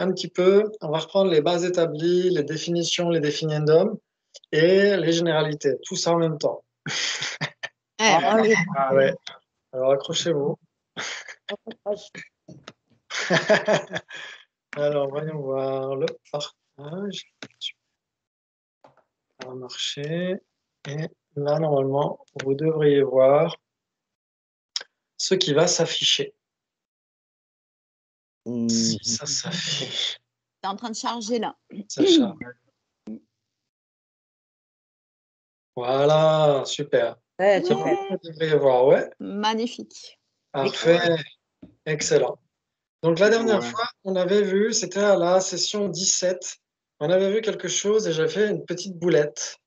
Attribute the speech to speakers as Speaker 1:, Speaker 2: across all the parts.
Speaker 1: un petit peu, on va reprendre les bases établies, les définitions, les définiendums et les généralités, tout ça en même temps.
Speaker 2: Allez.
Speaker 1: Ah ouais, alors accrochez-vous. Alors, voyons voir le partage. Ça va marcher. Et là, normalement, vous devriez voir ce qui va s'afficher. Si ça s'affiche,
Speaker 3: C'est en train de charger là.
Speaker 1: ça charge. Voilà, super.
Speaker 2: Ouais,
Speaker 1: C'est bon, vous devriez voir, ouais.
Speaker 3: Magnifique.
Speaker 1: Parfait, excellent. Donc la dernière fois, on avait vu, c'était à la session 17, on avait vu quelque chose et j'ai fait une petite boulette.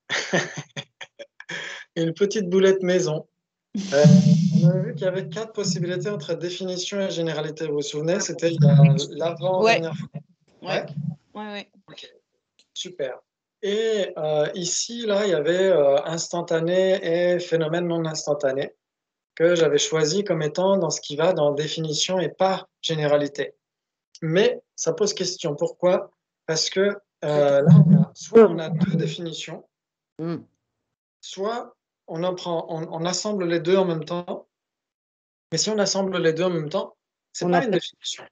Speaker 1: Une petite boulette maison. On avait vu qu'il y avait 4 possibilités entre définition et généralité. Vous vous souvenez? C'était l'avant-dernière fois.
Speaker 3: Ouais. Ouais.
Speaker 1: Ok, super. Et ici, là, il y avait instantané et phénomène non instantané que j'avais choisi comme étant dans ce qui va dans définition et pas généralité. Mais ça pose question. Pourquoi? Parce que là, soit on a 2 définitions, soit on assemble les deux en même temps. Mais si on assemble les deux en même temps, c'est pas une définition.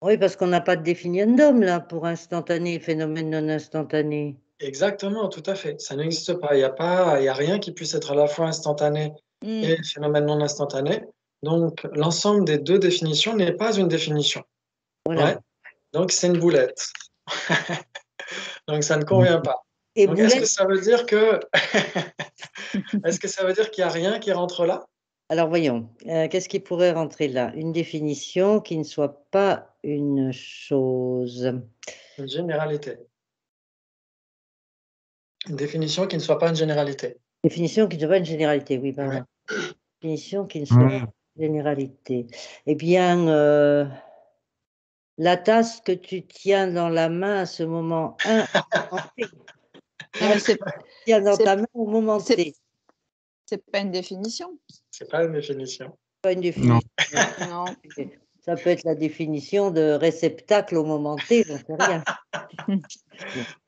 Speaker 2: Oui, parce qu'on n'a pas de définiendum là pour instantané et phénomène non instantané.
Speaker 1: Exactement, tout à fait. Ça n'existe pas. Il y a rien qui puisse être à la fois instantané et phénomène non instantané. Donc, l'ensemble des deux définitions n'est pas une définition.
Speaker 2: Voilà.
Speaker 1: Ouais. Donc, c'est une boulette. Donc, ça ne convient pas.
Speaker 2: Et
Speaker 1: donc, est-ce que ça veut dire que est-ce que ça veut dire qu'il n'y a rien qui rentre là?
Speaker 2: Alors, voyons. Qu'est-ce qui pourrait rentrer là? Une définition qui ne soit pas une chose.
Speaker 1: Une généralité. Une définition qui ne soit pas une généralité.
Speaker 2: Définition qui ne soit pas une généralité, oui, pardon. Ouais. Définition qui ne soit pas une généralité. Eh bien, la tasse que tu tiens dans la main à ce moment 1, tiens dans ta main au moment T.
Speaker 3: C'est pas une définition.
Speaker 1: C'est pas une définition.
Speaker 2: Pas une définition. Non. Ça peut être la définition de réceptacle au moment T, j'en sais rien.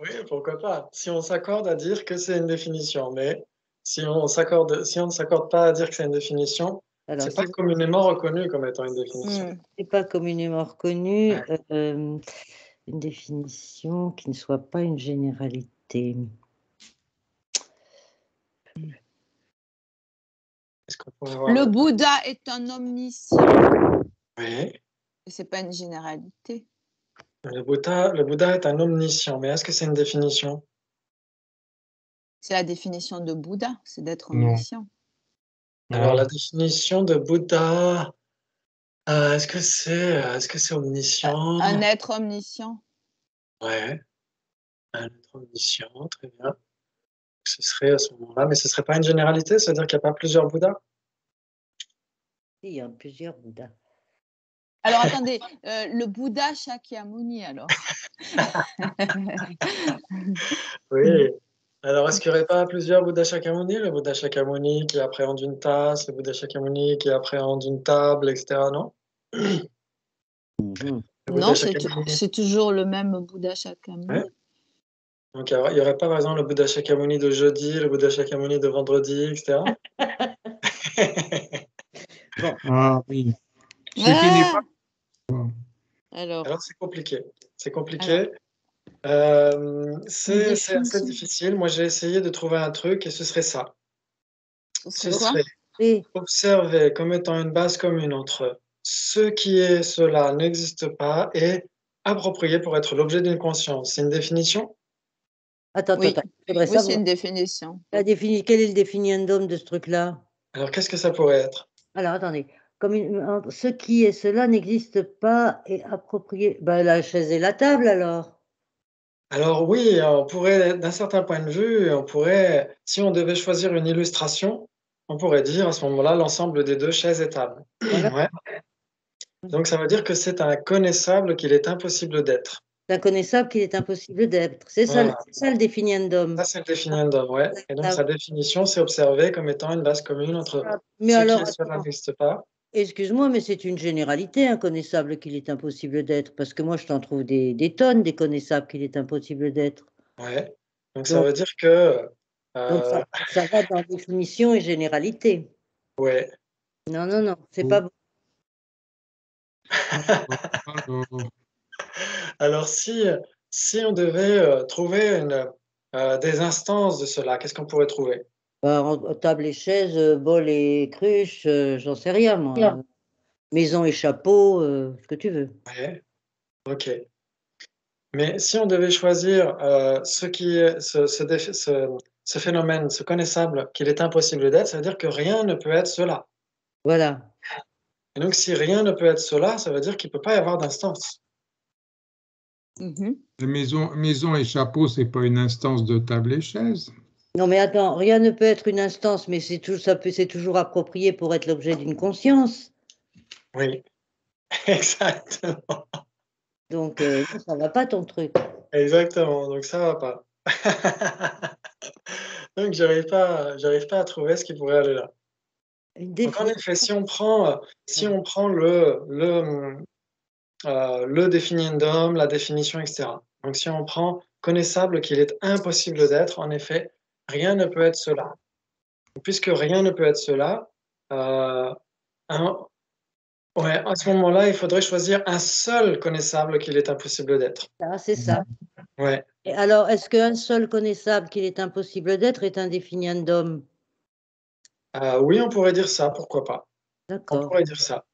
Speaker 1: Oui, pourquoi pas. Si on s'accorde à dire que c'est une définition, mais si on ne s'accorde pas à dire que c'est une définition, c'est pas communément reconnu comme étant une définition.
Speaker 2: C'est pas communément reconnu. Une définition qui ne soit pas une généralité.
Speaker 3: Le Bouddha est un omniscient.
Speaker 1: Oui.
Speaker 3: Et c'est pas une généralité.
Speaker 1: Le Bouddha est un omniscient, mais est-ce que c'est une définition?
Speaker 3: C'est la définition de Bouddha, c'est d'être omniscient.
Speaker 1: Alors la définition de Bouddha, est-ce que c'est omniscient?
Speaker 3: Un être omniscient.
Speaker 1: Ouais, un être omniscient, très bien. Ce serait à ce moment-là, mais ce ne serait pas une généralité, c'est-à-dire qu'il n'y a pas plusieurs Bouddhas?
Speaker 2: Il y a plusieurs Bouddhas.
Speaker 3: Alors attendez, le Bouddha Shakyamuni alors.
Speaker 1: Oui. Alors, est-ce qu'il n'y aurait pas plusieurs Bouddha Shakyamuni? Le Bouddha Shakyamuni qui appréhende une tasse, le Bouddha Shakyamuni qui appréhende une table, etc., non?
Speaker 3: Non, c'est toujours le même Bouddha Shakyamuni.
Speaker 1: Ouais. Donc, il n'y aurait pas, par exemple, le Bouddha Shakyamuni de jeudi, le Bouddha Shakyamuni de vendredi, etc.
Speaker 2: Bon.
Speaker 4: Ah oui.
Speaker 1: Alors, c'est compliqué. C'est compliqué. C'est assez difficile. Moi, j'ai essayé de trouver un truc et ce serait ça. Ce serait observer comme étant une base commune entre ce qui est cela n'existe pas et approprié pour être l'objet d'une conscience. C'est une définition?
Speaker 2: Attends.
Speaker 3: Oui, c'est une définition.
Speaker 2: Quel est le définiendum de ce truc-là?
Speaker 1: Alors, qu'est-ce que ça pourrait être?
Speaker 2: Alors, attendez. Ce qui est cela n'existe pas et approprié. Ben, la chaise et la table, alors.
Speaker 1: Alors oui, on pourrait, d'un certain point de vue, si on devait choisir une illustration, on pourrait dire à ce moment-là l'ensemble des deux chaises et tables.
Speaker 2: Voilà.
Speaker 1: Ouais. Donc ça veut dire que c'est inconnaissable qu'il est impossible d'être.
Speaker 2: C'est inconnaissable qu'il est impossible d'être. C'est ça le définiendum.
Speaker 1: Ça, c'est le définiendum, ouais. Et donc sa définition, c'est observer comme étant une base commune entre
Speaker 2: Mais
Speaker 1: ce
Speaker 2: alors,
Speaker 1: qui est cela n'existe pas.
Speaker 2: Excuse-moi, mais c'est une généralité inconnaissable qu'il est impossible d'être, parce que moi je t'en trouve des tonnes des connaissables qu'il est impossible d'être.
Speaker 1: Ouais. Donc ça
Speaker 2: Donc,
Speaker 1: veut dire que,
Speaker 2: donc ça va dans définition et généralité.
Speaker 1: ouais.
Speaker 2: Non, non, non, c'est
Speaker 4: Oh.
Speaker 2: pas bon.
Speaker 4: Alors,
Speaker 1: Alors si on devait trouver des instances de cela, qu'est-ce qu'on pourrait trouver?
Speaker 2: Table et chaise, bol et cruche, j'en sais rien moi.
Speaker 1: Non.
Speaker 2: Maison et chapeau, ce que tu veux.
Speaker 1: Ouais, ok. Mais si on devait choisir ce qui est ce phénomène, ce connaissable qu'il est impossible d'être, ça veut dire que rien ne peut être cela.
Speaker 2: Voilà.
Speaker 1: Et donc si rien ne peut être cela, ça veut dire qu'il ne peut pas y avoir d'instance.
Speaker 3: Mhm.
Speaker 4: les maison et chapeau, c'est pas une instance de table et chaise.
Speaker 2: Non mais attends, rien ne peut être une instance, mais c'est toujours approprié pour être l'objet d'une conscience.
Speaker 1: Oui, exactement.
Speaker 2: Donc non, ça va pas ton truc.
Speaker 1: Exactement, donc ça va pas. Donc j'arrive pas à trouver ce qui pourrait aller là.
Speaker 2: Une
Speaker 1: Donc en
Speaker 2: définition.
Speaker 1: effet, si on prend le définiendum, la définition, etc. Donc si on prend connaissable qu'il est impossible d'être, en effet, rien ne peut être cela. Puisque rien ne peut être cela, euh, ouais, à ce moment-là, il faudrait choisir un seul connaissable qu'il est impossible d'être.
Speaker 2: Ah, c'est ça.
Speaker 1: Ouais.
Speaker 2: Et alors, est-ce qu'un seul connaissable qu'il est impossible d'être est un définiendum?
Speaker 1: Oui, on pourrait dire ça, pourquoi pas. On
Speaker 2: D'accord.
Speaker 1: pourrait dire ça.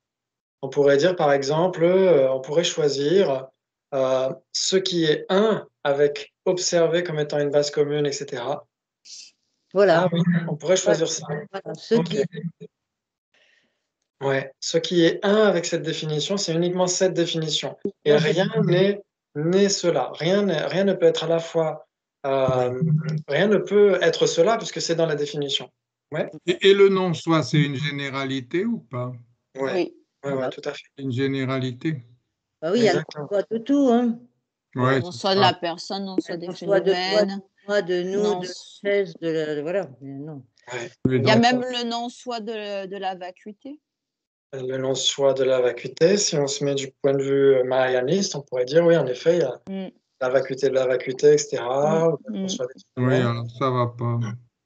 Speaker 1: On pourrait dire, par exemple, on pourrait choisir ce qui est un avec observé comme étant une base commune, etc.
Speaker 2: Voilà.
Speaker 1: Ah oui, on pourrait choisir ça.
Speaker 2: Voilà. Ce
Speaker 1: Ok.
Speaker 2: qui
Speaker 1: Ouais. Ce qui est un avec cette définition, c'est uniquement cette définition. Et
Speaker 2: Moi, c'est-
Speaker 1: rien n'est cela. Rien ne peut être à la fois. Rien ne peut être cela puisque c'est dans la définition. Ouais.
Speaker 4: Et le non-soi, c'est une généralité ou pas?
Speaker 1: Ouais.
Speaker 3: Oui.
Speaker 1: Ouais, ouais,
Speaker 2: Ah,
Speaker 1: tout à fait.
Speaker 4: Une généralité.
Speaker 2: bah oui, il y a le
Speaker 1: Exactement.
Speaker 2: choix de tout, hein.
Speaker 4: Ouais,
Speaker 3: Non
Speaker 4: c'est
Speaker 3: soit de
Speaker 4: ça.
Speaker 3: la personne, non soit des
Speaker 2: Le choix de toi, de
Speaker 3: phénomènes.
Speaker 2: moi, de nous,
Speaker 3: Non.
Speaker 2: de la chaise, voilà. Mais non.
Speaker 1: Ouais.
Speaker 4: Oui,
Speaker 3: Il y a
Speaker 4: donc,
Speaker 3: même le non-soi de la vacuité.
Speaker 1: Le non-soi de la vacuité, si on se met du point de vue mahayaniste, on pourrait dire oui, en effet, il y a
Speaker 3: Mm.
Speaker 1: la vacuité de la vacuité, etc. ou le non-soi des
Speaker 4: oui,
Speaker 1: phénomènes.
Speaker 4: alors ça va pas.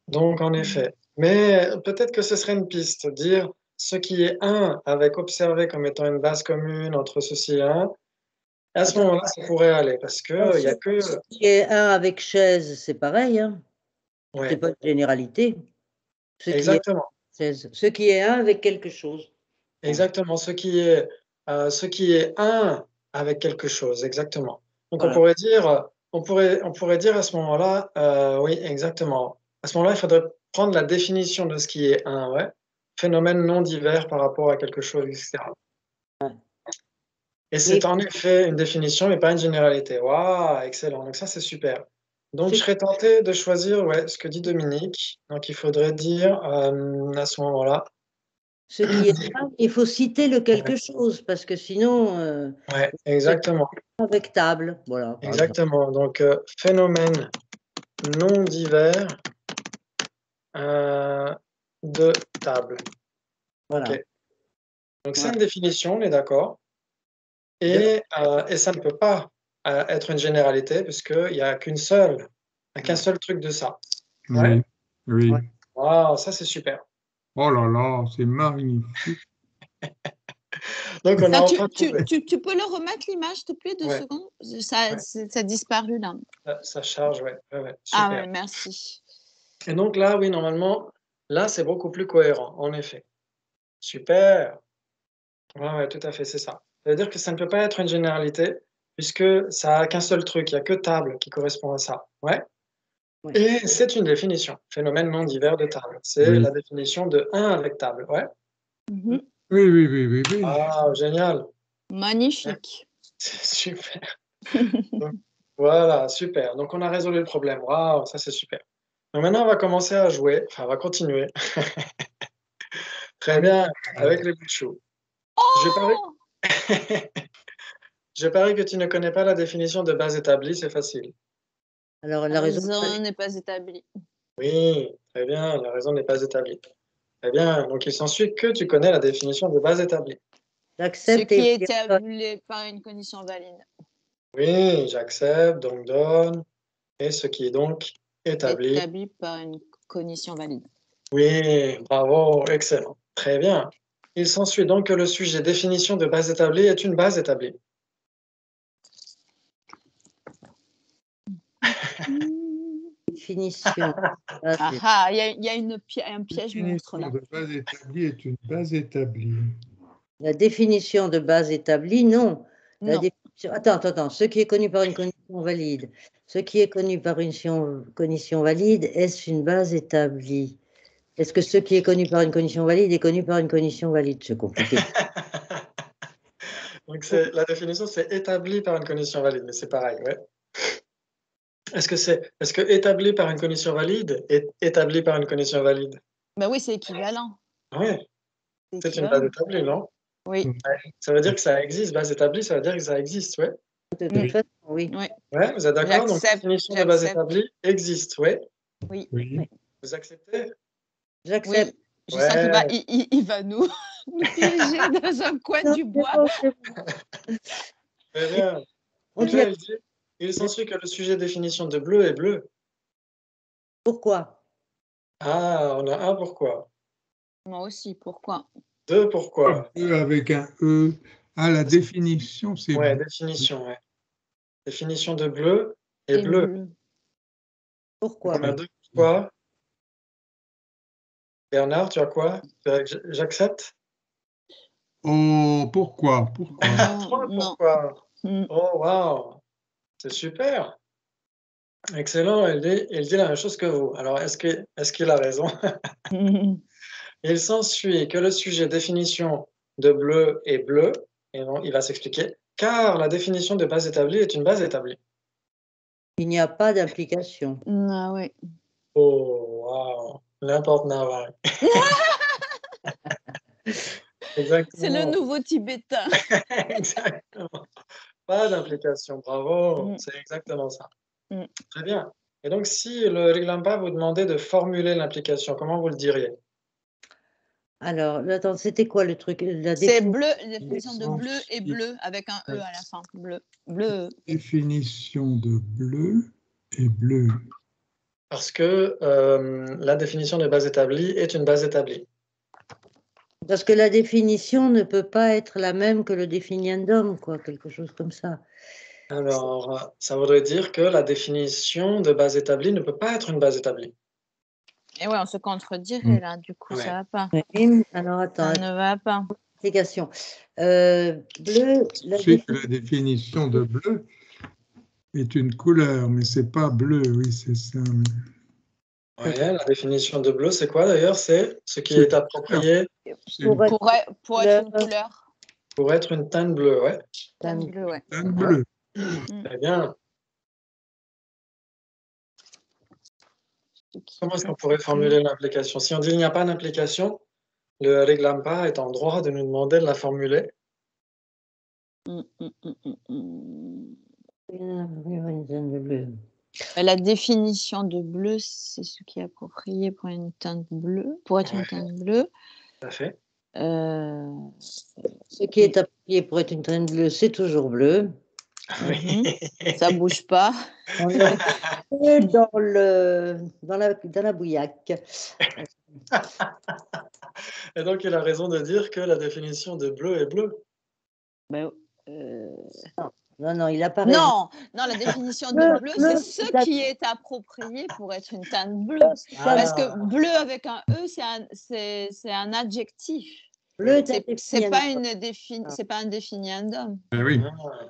Speaker 1: Donc, en effet. Mais peut-être que ce serait une piste, dire ce qui est un avec observé comme étant une base commune entre ceci et un. À ce
Speaker 2: Attends,
Speaker 1: moment-là, ça pourrait aller parce que il y a que.
Speaker 2: ce qui est un avec chaise, c'est pareil, hein. C'est
Speaker 1: Ouais,
Speaker 2: pas une généralité. Ce qui est
Speaker 1: exactement.
Speaker 2: chaise. Ce qui est un avec quelque chose.
Speaker 1: Exactement. Ce qui est un avec quelque chose. Exactement. Donc,
Speaker 2: Voilà.
Speaker 1: on pourrait dire à ce moment-là, oui, exactement. À ce moment-là, il faudrait prendre la définition de ce qui est un, ouais. Phénomène non divers par rapport à quelque chose, etc. Et c'est
Speaker 2: Mais
Speaker 1: en effet une définition, mais pas une généralité. Waouh, excellent. Donc ça, c'est super. Donc
Speaker 2: ce,
Speaker 1: je serais tenté de choisir ouais, ce que dit Dominique. Donc il faudrait dire à ce moment-là.
Speaker 2: ce qui est un, il faut citer le quelque chose, parce que sinon,
Speaker 1: Ouais,
Speaker 2: ce qui
Speaker 1: exactement.
Speaker 2: est avec table, voilà, par exemple.
Speaker 1: Exactement. Donc phénomène non divers de table.
Speaker 2: Voilà.
Speaker 1: OK. Donc c'est
Speaker 2: Voilà.
Speaker 1: une définition, on est d'accord. Et ça ne peut pas être une généralité puisqu'il n'y a qu'un seul truc de ça. Ouais.
Speaker 4: Oui, oui.
Speaker 2: Ouais.
Speaker 1: Waouh, ça c'est super.
Speaker 4: Oh là là, c'est magnifique.
Speaker 1: Donc on a
Speaker 3: Ça,
Speaker 1: enfin trouvé.
Speaker 3: tu peux le remettre l'image, s'il te plaît, 2
Speaker 1: Ouais.
Speaker 3: secondes? Ça,
Speaker 1: Ouais.
Speaker 3: ça a disparu là.
Speaker 1: Ça charge, ouais. Ouais, ouais,
Speaker 3: Ah
Speaker 1: super.
Speaker 3: ouais, merci.
Speaker 1: Et donc là, oui, normalement, là, c'est beaucoup plus cohérent, en effet. Super. Ouais, ouais, tout à fait, c'est ça. Ça veut dire que ça ne peut pas être une généralité, puisque ça a qu'un seul truc, il n'y a que table qui correspond à ça. Ouais.
Speaker 2: Ouais.
Speaker 1: Et c'est une définition, phénomène non divers de table. C'est
Speaker 4: Oui.
Speaker 1: la définition de 1 avec table. Ouais.
Speaker 3: Mhm.
Speaker 4: Oui, oui, oui, oui, oui.
Speaker 1: Ah, génial.
Speaker 3: Magnifique.
Speaker 1: C'est super. Donc, voilà, super. Donc, on a résolu le problème. Waouh, ça, c'est super. Donc, maintenant, on va commencer à jouer. Enfin, on va continuer. Très bien, avec les bouts de chou. Je parie...
Speaker 3: Oh!
Speaker 1: Je parie que tu ne connais pas la définition de base établie, c'est facile.
Speaker 2: Alors,
Speaker 3: La raison n'est pas établie.
Speaker 1: Oui, très bien, la raison n'est pas établie. Très bien. Donc, il s'ensuit que tu connais la définition de base établie.
Speaker 3: Ce
Speaker 2: J'accepte
Speaker 3: qui
Speaker 2: et
Speaker 3: est établi par une condition valide.
Speaker 1: Oui, j'accepte, donc donne. Et ce qui est donc établi.
Speaker 3: Établi par une condition valide.
Speaker 1: Oui, bravo, excellent. Très bien. Il s'ensuit donc que le sujet définition de base établie est une base établie.
Speaker 2: définition. Ah, c'est-
Speaker 3: Ah, il y a un piège monstre
Speaker 4: Définition
Speaker 3: là.
Speaker 4: de base établie est une base établie.
Speaker 2: La définition de base établie, non. La
Speaker 3: Non.
Speaker 2: définition... Attends. Ce qui est connu par une condition valide. Ce qui est connu par une condition valide, est-ce une base établie? Est-ce que ce qui est connu par une condition valide est connu par une condition valide? C'est compliqué.
Speaker 1: Donc, la définition, c'est établi par une condition valide, mais c'est pareil, ouais. Est-ce que établi par une condition valide est établi par une condition valide?
Speaker 3: Ben oui, c'est équivalent.
Speaker 1: Oui, c'est une base établie, non?
Speaker 3: Oui.
Speaker 1: Ça veut dire que ça existe, base établie, ça veut dire que ça existe, ouais.
Speaker 2: De toute façon, oui.
Speaker 3: Oui.
Speaker 1: Ouais, vous êtes d'accord? Donc, la définition de base établie existe, ouais.
Speaker 3: Oui.
Speaker 4: Oui.
Speaker 1: Vous acceptez?
Speaker 2: J'accepte.
Speaker 3: Oui. Je sens qu'il va nous piéger dans un coin
Speaker 2: Non,
Speaker 3: du
Speaker 2: c'est
Speaker 3: bois.
Speaker 2: bon, c'est bon.
Speaker 1: Très bien.
Speaker 2: On
Speaker 1: Donc là,
Speaker 2: tient.
Speaker 1: il s'ensuit que le sujet définition de bleu est bleu.
Speaker 2: Pourquoi?
Speaker 1: Ah, on a un pourquoi.
Speaker 3: Moi aussi, pourquoi?
Speaker 1: Deux pourquoi.
Speaker 4: Bleu avec un E. Ah, la définition, c'est
Speaker 1: Ouais,
Speaker 4: bleu.
Speaker 1: définition, ouais. Définition de bleu est
Speaker 3: Et
Speaker 1: bleu.
Speaker 2: Pourquoi?
Speaker 1: On a deux pourquoi. Bernard, tu as quoi? J'accepte?
Speaker 4: Oh, pourquoi?
Speaker 1: Trois
Speaker 3: non.
Speaker 1: pourquoi.
Speaker 3: Mm.
Speaker 1: Oh, waouh. C'est super. Excellent. Il dit la même chose que vous. Alors, est-ce qu'il a raison? Il s'ensuit que le sujet définition de bleu est bleu, et non, il va s'expliquer, car la définition de base établie est une base établie.
Speaker 2: Il n'y a pas d'implication.
Speaker 3: Ah oui.
Speaker 1: Oh, waouh, n'importe quoi. Exactement.
Speaker 3: C'est le nouveau tibétain.
Speaker 1: Exactement. Pas d'implication, bravo,
Speaker 3: Mm.
Speaker 1: c'est exactement ça.
Speaker 3: Mm.
Speaker 1: Très bien. Et donc, si le Riglampa vous demandait de formuler l'implication, comment vous le diriez?
Speaker 2: Alors, attends, c'était quoi le truc?
Speaker 3: C'est bleu, la définition de bleu et bleu avec un E à la fin. Bleu. Bleu.
Speaker 4: Définition de bleu et bleu.
Speaker 1: Parce que la définition de base établie est une base établie.
Speaker 2: Parce que la définition ne peut pas être la même que le définiendum, quoi, quelque chose comme ça.
Speaker 1: Alors, ça voudrait dire que la définition de base établie ne peut pas être une base établie.
Speaker 3: Et ouais, on se contredirait là, du coup,
Speaker 1: Ouais.
Speaker 3: ça va pas.
Speaker 2: Oui, alors attends,
Speaker 3: Ça ne va pas.
Speaker 2: explication. Bleu,
Speaker 4: C'est que la définition de bleu est une couleur, mais c'est pas bleu, oui, c'est ça.
Speaker 1: Ouais, la définition de bleu, c'est quoi d'ailleurs? C'est ce qui est approprié
Speaker 3: Pour être une couleur.
Speaker 1: pour être une teinte bleue, ouais.
Speaker 3: Teinte bleue, ouais.
Speaker 4: teinte bleue.
Speaker 1: Très bien. Comment est-ce qu'on pourrait formuler l'implication? Si on dit qu'il n'y a pas d'implication, le Riglampa est en droit de nous demander de la formuler.
Speaker 3: La définition de bleu, c'est ce qui est approprié pour une teinte bleue, pour être une teinte bleue.
Speaker 1: Tout à fait.
Speaker 2: Ce qui est approprié pour être une teinte bleue, c'est toujours bleu.
Speaker 1: Oui.
Speaker 3: Ça bouge pas.
Speaker 2: On est dans la bouillaque.
Speaker 1: Et donc, il a raison de dire que la définition de bleu est bleu.
Speaker 3: Ben,
Speaker 2: Non, il n'a pas raison.
Speaker 3: Non, la définition de bleu, c'est ce qui est approprié pour être une teinte bleue. Parce que bleu avec un E, c'est un adjectif.
Speaker 2: Bleu,
Speaker 3: c'est pas un définiendum.
Speaker 4: Oui.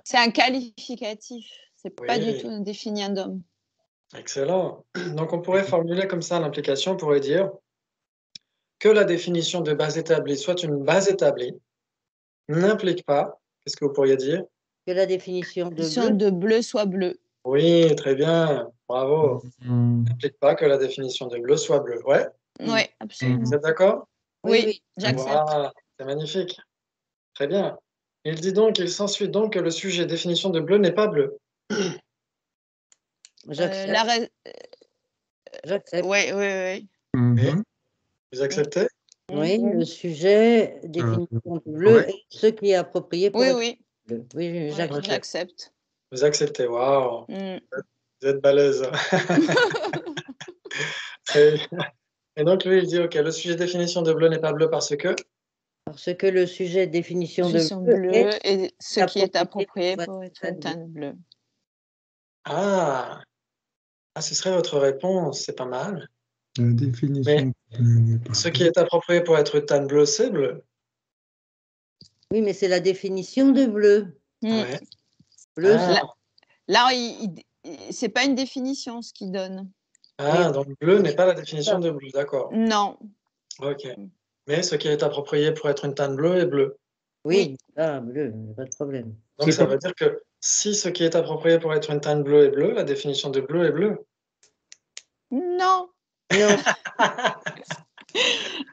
Speaker 3: C'est un qualificatif. C'est pas
Speaker 1: Oui.
Speaker 3: du tout un définiendum.
Speaker 1: Excellent. Donc, on pourrait formuler comme ça l'implication, on pourrait dire que la définition de base établie soit une base établie n'implique pas, qu'est-ce que vous pourriez dire?
Speaker 2: Que la définition de
Speaker 3: bleu soit bleu.
Speaker 1: Oui, très bien, bravo. N'implique pas que la définition de bleu soit bleu, ouais.
Speaker 3: Oui, absolument.
Speaker 1: Vous êtes d'accord?
Speaker 3: Oui, j'accepte.
Speaker 1: Voilà, c'est magnifique. Très bien. Il s'ensuit donc que le sujet définition de bleu n'est pas bleu.
Speaker 2: J'accepte.
Speaker 3: Oui.
Speaker 1: Vous acceptez?
Speaker 2: Oui, le sujet, définition du bleu,
Speaker 4: ouais.
Speaker 2: et ce qui est approprié pour
Speaker 3: Oui,
Speaker 2: être
Speaker 3: oui,
Speaker 2: bleu. Oui,
Speaker 3: ouais,
Speaker 2: j'accepte.
Speaker 3: j'accepte.
Speaker 1: Vous acceptez, waouh,
Speaker 3: Mm.
Speaker 1: vous êtes balèze. Très bien. Et donc, lui, il dit, OK, le sujet définition de bleu n'est pas bleu parce que...
Speaker 2: Parce que le sujet définition de
Speaker 3: Définition
Speaker 2: bleu
Speaker 3: bleue
Speaker 2: est
Speaker 3: et ce qui est approprié
Speaker 2: pour
Speaker 3: pour être
Speaker 2: être
Speaker 3: une teinte bleue.
Speaker 1: Ah, ce serait votre réponse, c'est pas mal.
Speaker 4: La
Speaker 1: Mais
Speaker 4: définition n'est pas
Speaker 1: ce qui
Speaker 4: bleue.
Speaker 1: est approprié pour être teinte bleue, c'est bleu.
Speaker 2: Oui, mais c'est la définition de bleu.
Speaker 3: Mm.
Speaker 1: Ouais.
Speaker 2: Bleu,
Speaker 1: Ah,
Speaker 3: Là, c'est pas une définition ce qu'il donne.
Speaker 1: donc bleu n'est pas la définition de bleu, d'accord.
Speaker 3: Non.
Speaker 1: OK. Mais ce qui est approprié pour être une teinte bleue est bleu.
Speaker 2: oui, bleu, pas de problème.
Speaker 1: Donc ça veut dire que si ce qui est approprié pour être une teinte bleue est bleu, la définition de bleu est bleu.
Speaker 3: Non.
Speaker 2: Non,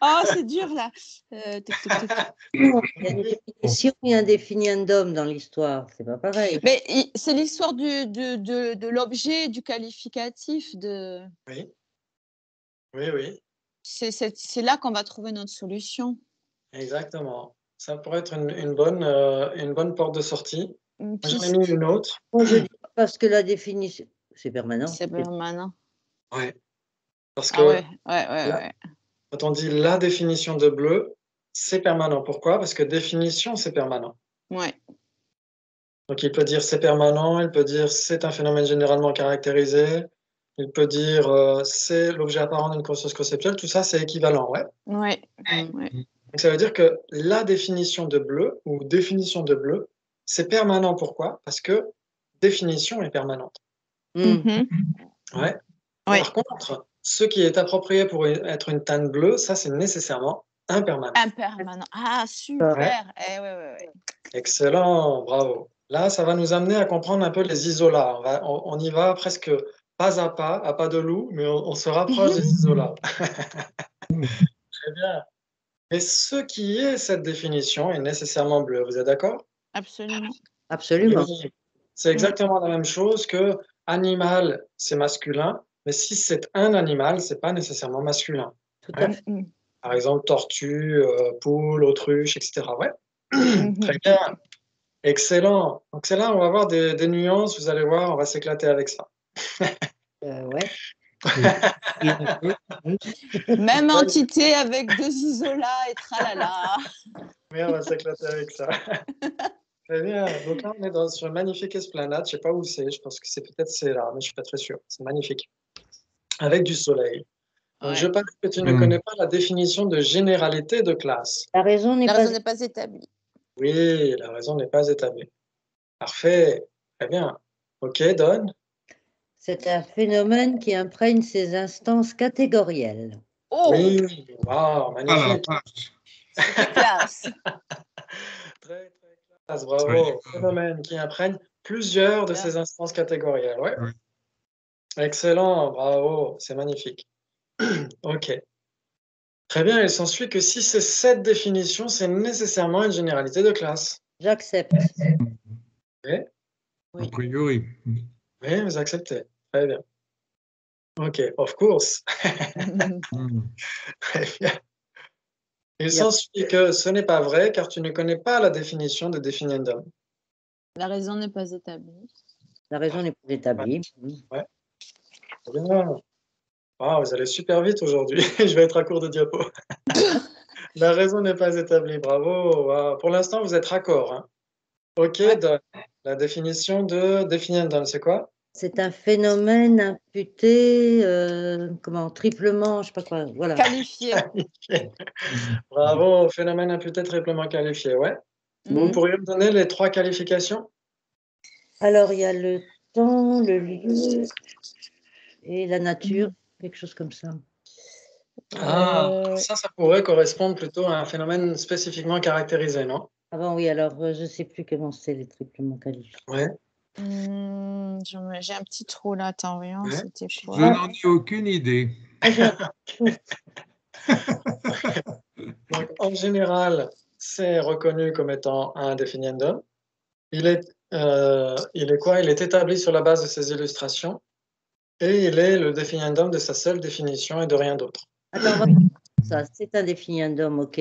Speaker 3: Oh, c'est dur là. Tic, tic, tic.
Speaker 2: il y a une définition et un définiendum dans l'histoire, c'est pas pareil.
Speaker 3: Mais c'est l'histoire de l'objet, du qualificatif.
Speaker 1: Oui, oui, oui,
Speaker 3: C'est là qu'on va trouver notre solution.
Speaker 1: exactement. Ça pourrait être une bonne porte de sortie.
Speaker 3: Une
Speaker 1: J'en ai
Speaker 3: piste.
Speaker 1: mis une autre.
Speaker 2: Moi, je dis parce que la définition, c'est permanent.
Speaker 3: C'est permanent.
Speaker 1: Ouais. Parce
Speaker 3: Ah
Speaker 1: que
Speaker 3: ouais.
Speaker 1: quand on dit la définition de bleu, c'est permanent. Pourquoi? Parce que définition, c'est permanent.
Speaker 3: Ouais.
Speaker 1: Donc il peut dire c'est permanent, il peut dire c'est un phénomène généralement caractérisé, il peut dire c'est l'objet apparent d'une conscience conceptuelle, tout ça c'est équivalent, ouais.
Speaker 3: Ouais.
Speaker 1: Donc ça veut dire que la définition de bleu ou définition de bleu, c'est permanent. Pourquoi? Parce que définition est permanente.
Speaker 3: Mhm.
Speaker 1: Ouais.
Speaker 3: Ouais.
Speaker 1: Par contre, ce qui est approprié pour être une teinte bleue, ça c'est nécessairement impermanent.
Speaker 3: Impermanent. Ah, super.
Speaker 1: Ouais.
Speaker 3: Ouais.
Speaker 1: Excellent, bravo. Là, ça va nous amener à comprendre un peu les isolats. On y va presque pas, à pas de loup, mais on se rapproche des isolats. Très bien. Mais ce qui est cette définition est nécessairement bleu. Vous êtes d'accord?
Speaker 3: Absolument.
Speaker 2: Absolument.
Speaker 1: Oui. C'est exactement la même chose que animal, c'est masculin, mais si c'est un animal, c'est pas nécessairement masculin.
Speaker 2: Tout à fait.
Speaker 1: Par exemple, tortue, poule, autruche, etc. Ouais.
Speaker 3: Mhm.
Speaker 1: Très bien. Excellent. Donc c'est là, on va avoir des nuances, vous allez voir, on va s'éclater avec ça.
Speaker 2: Ouais.
Speaker 3: Même entité avec deux isolats et tralala.
Speaker 1: Oui, on va s'éclater avec ça. Très bien. Donc là, on est sur une magnifique esplanade. Je sais pas où c'est. Je pense que c'est peut-être c'est là, mais je suis pas très sûr. C'est magnifique. Avec du soleil. Donc, je
Speaker 3: Ouais.
Speaker 1: parie que tu ne connais pas la définition de généralité de classe.
Speaker 2: La raison n'est
Speaker 3: La
Speaker 2: pas
Speaker 3: raison n'est pas établie.
Speaker 1: Oui, la raison n'est pas établie. Parfait. Très bien. OK, Don.
Speaker 2: c'est un phénomène qui imprègne ses instances catégorielles.
Speaker 3: Oh,
Speaker 1: Oui, waouh,
Speaker 4: Ah la
Speaker 1: magnifique.
Speaker 4: vache.
Speaker 3: c'était classe.
Speaker 1: Très, très classe. Bravo. Phénomène qui imprègne plusieurs de ces instances catégorielles. Ouais.
Speaker 4: Ouais.
Speaker 1: Excellent. Bravo. C'est magnifique. OK. Très bien. Il s'ensuit que si c'est cette définition, c'est nécessairement une généralité de classe.
Speaker 2: J'accepte.
Speaker 1: Oui,
Speaker 4: A priori.
Speaker 1: oui, vous acceptez. Très bien. OK, of course. Très bien. Il s'ensuit que ce n'est pas vrai car tu ne connais pas la définition de définiendum.
Speaker 3: La raison n'est pas établie.
Speaker 2: La raison n'est pas établie.
Speaker 1: Ouais. Très bien. Wow, vous allez super vite aujourd'hui. Je vais être à court de diapo. La raison n'est pas établie. Bravo. Wow. Pour l'instant, vous êtes raccord. Hein. OK, Don. La définition de définiendum, c'est quoi?
Speaker 2: C'est un phénomène imputé, triplement, je sais pas quoi, voilà.
Speaker 3: Qualifié.
Speaker 1: Bravo, phénomène imputé triplement qualifié, ouais. Vous pourriez me donner les 3 qualifications?
Speaker 2: Alors, il y a le temps, le lieu et la nature, quelque chose comme ça.
Speaker 1: Ça pourrait correspondre plutôt à un phénomène spécifiquement caractérisé, non?
Speaker 2: Ah bon, oui, alors je ne sais plus comment c'est les triplement qualifiés.
Speaker 1: Ouais.
Speaker 3: J'ai un petit trou là, attends, voyons,
Speaker 1: Ouais.
Speaker 3: c'était quoi?
Speaker 4: Je n'en ai aucune idée.
Speaker 1: Donc, en général, c'est reconnu comme étant un définiendum. Il est quoi? Il est établi sur la base de ses illustrations et il est le définiendum de sa seule définition et de rien d'autre.
Speaker 2: Attends, Ça, c'est un définiendum, ok.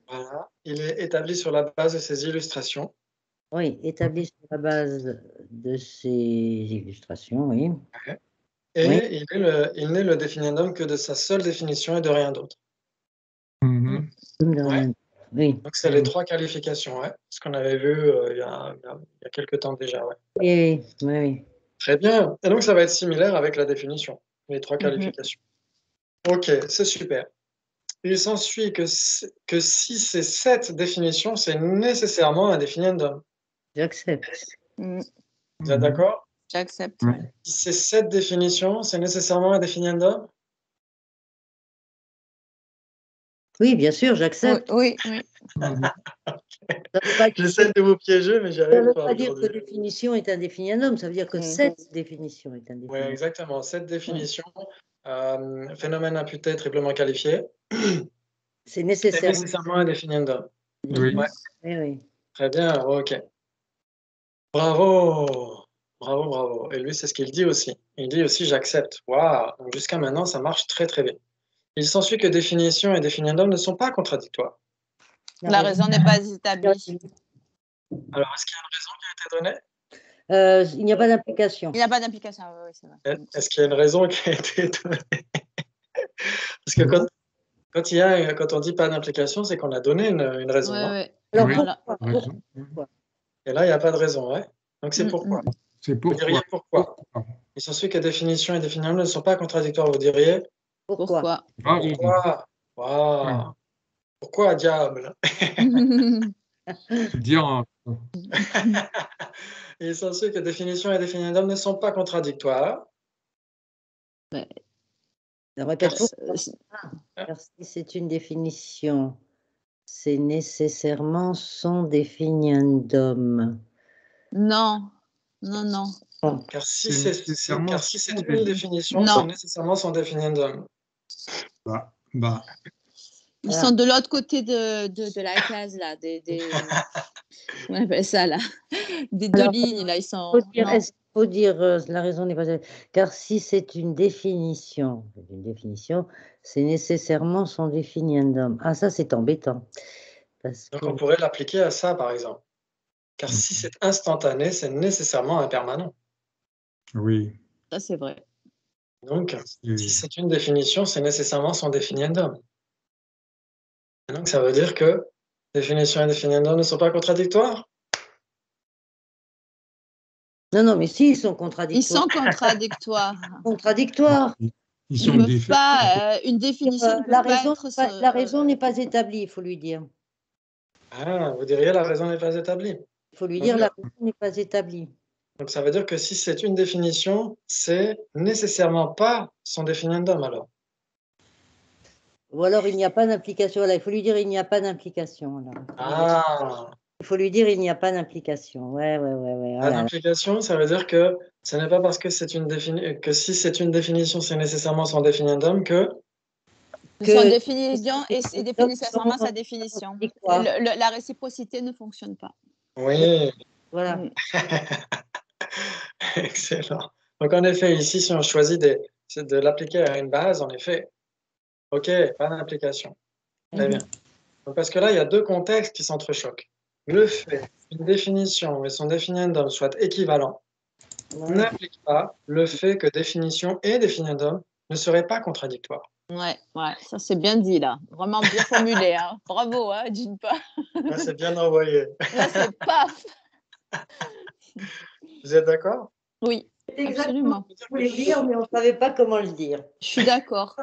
Speaker 1: Voilà. Il est établi sur la base de ces illustrations.
Speaker 2: Oui, établi sur la base de ces illustrations, oui.
Speaker 1: Et
Speaker 2: Oui.
Speaker 1: il n'est le définiendum que de sa seule définition et de rien d'autre.
Speaker 4: Mhm.
Speaker 2: De rien. Oui.
Speaker 1: Donc, c'est les 3 qualifications, ouais. Ce qu'on avait vu il y a quelques temps déjà, ouais.
Speaker 2: Oui, oui, oui.
Speaker 1: Très bien. Et donc, ça va être similaire avec la définition, les 3 qualifications. Ok, c'est super. Il s'ensuit que si c'est cette définition, c'est nécessairement un définiendum.
Speaker 2: J'accepte.
Speaker 1: Vous êtes d'accord?
Speaker 3: J'accepte.
Speaker 4: Oui.
Speaker 1: Si c'est cette définition, c'est nécessairement un définiendum?
Speaker 2: Oui, bien sûr, j'accepte.
Speaker 3: Oui, oui.
Speaker 4: Mhm.
Speaker 2: Ça veut pas dire,
Speaker 1: J'essaie de vous piéger, mais j'y
Speaker 2: ça
Speaker 1: arrive
Speaker 2: veut
Speaker 1: pas
Speaker 2: pas dire que
Speaker 1: aujourd'hui.
Speaker 2: définition est un définiendum, ça veut dire que cette définition est un
Speaker 1: Oui,
Speaker 2: définiendum.
Speaker 1: exactement. Cette définition, phénomène imputé triplement qualifié,
Speaker 2: C'est
Speaker 1: c'est
Speaker 2: nécessaire.
Speaker 1: nécessairement un définiendum.
Speaker 4: Oui.
Speaker 1: Ouais,
Speaker 2: Oui, oui.
Speaker 1: très bien, ok. Bravo, bravo, bravo. Et lui, c'est ce qu'il dit aussi. Il dit aussi j'accepte. Waouh, donc jusqu'à maintenant, ça marche très très bien. Il s'ensuit que définition et définiendum ne sont pas contradictoires.
Speaker 3: La raison n'est pas établie.
Speaker 1: Alors, est-ce qu'il y a une raison qui a été donnée?
Speaker 2: Il n'y a pas d'implication.
Speaker 3: Il n'y a pas d'implication. Oui, c'est vrai.
Speaker 1: Est-ce qu'il y a une raison qui a été donnée? Parce que quand on dit pas d'implication, c'est qu'on a donné une raison,
Speaker 3: Oui,
Speaker 1: non?
Speaker 3: oui.
Speaker 2: Alors,
Speaker 4: Oui.
Speaker 3: Voilà.
Speaker 2: pourquoi?
Speaker 1: Et là, il n'y a pas de raison, ouais. Donc, c'est pourquoi?
Speaker 4: C'est
Speaker 1: Vous diriez
Speaker 4: pourquoi.
Speaker 1: pourquoi? Il s'ensuit que définition et définiendum ne sont pas contradictoires. Vous diriez
Speaker 2: Pourquoi?
Speaker 3: Pourquoi
Speaker 1: pourquoi? Waouh! Pourquoi diable?
Speaker 4: Dire
Speaker 1: Il s'ensuit que définition et définiendum ne sont pas contradictoires.
Speaker 2: Je répète,
Speaker 1: Car-
Speaker 2: pourquoi? Car si c'est une définition, c'est nécessairement son définiendum.
Speaker 3: Non, non, non.
Speaker 1: Car si
Speaker 4: C'est
Speaker 1: c'est
Speaker 4: nécessairement
Speaker 1: une définition,
Speaker 3: Non.
Speaker 1: c'est nécessairement son définiendum.
Speaker 4: bah,
Speaker 3: Ils
Speaker 2: Voilà.
Speaker 3: sont de l'autre côté de la case, là. On appelle ça, là. Des deux
Speaker 2: Alors,
Speaker 3: lignes, là. Ils sont.
Speaker 2: Est-ce qu'il faut dire la raison n'est pas. Car si c'est une définition, c'est nécessairement son définiendum. Ah, ça, c'est embêtant. Parce
Speaker 1: Donc,
Speaker 2: que
Speaker 1: on pourrait l'appliquer à ça, par exemple. Car si c'est instantané, c'est nécessairement impermanent.
Speaker 4: oui.
Speaker 3: Ça, c'est vrai.
Speaker 1: Donc, si c'est une définition, c'est nécessairement son définiendum. Et donc, ça veut dire que définition et définiendum ne sont pas contradictoires?
Speaker 2: non, non, mais si, ils sont
Speaker 3: Ils
Speaker 2: contradictoires.
Speaker 3: sont contradictoires.
Speaker 2: Contradictoires.
Speaker 4: Ils
Speaker 3: Ils
Speaker 4: sont
Speaker 3: ne peuvent
Speaker 4: différents.
Speaker 3: pas. Une définition ne peut
Speaker 2: La
Speaker 3: pas
Speaker 2: raison,
Speaker 3: être.
Speaker 2: la raison n'est pas établie, il faut lui dire.
Speaker 1: Ah, vous diriez la raison n'est pas établie.
Speaker 2: Il faut lui dire la raison n'est pas établie.
Speaker 1: Donc, ça veut dire que si c'est une définition, c'est nécessairement pas son définiendum, alors.
Speaker 2: Ou alors il n'y a pas d'implication. Voilà, il faut lui dire il n'y a pas d'implication.
Speaker 1: Ah,
Speaker 2: Il faut lui dire il n'y a pas d'implication. Ouais. Oh
Speaker 1: pas
Speaker 2: là là.
Speaker 1: d'implication, ça veut dire que ce n'est pas parce que que si c'est une définition, c'est nécessairement son définiendum que
Speaker 3: Son définition et définit nécessairement sa définition.
Speaker 2: contradictoires.
Speaker 3: La réciprocité ne fonctionne pas.
Speaker 1: oui.
Speaker 2: Voilà.
Speaker 1: Excellent. Donc, en effet, ici, si on choisit de l'appliquer à une base, en effet, OK, pas d'implication. Très bien. Donc, parce que là, il y a deux contextes qui s'entrechoquent. Le fait qu'une définition et son définiendum soient équivalents n'implique pas le fait que définition et définiendum ne seraient pas contradictoires.
Speaker 3: Ouais, ça c'est bien dit là. Vraiment bien formulé. Hein. Bravo, hein, Jinpa.
Speaker 1: Là, c'est bien envoyé.
Speaker 3: Là, c'est paf.
Speaker 1: Vous êtes d'accord?
Speaker 3: Oui, absolument.
Speaker 2: Je voulais dire, mais on ne savait pas comment le dire.
Speaker 3: Je suis d'accord.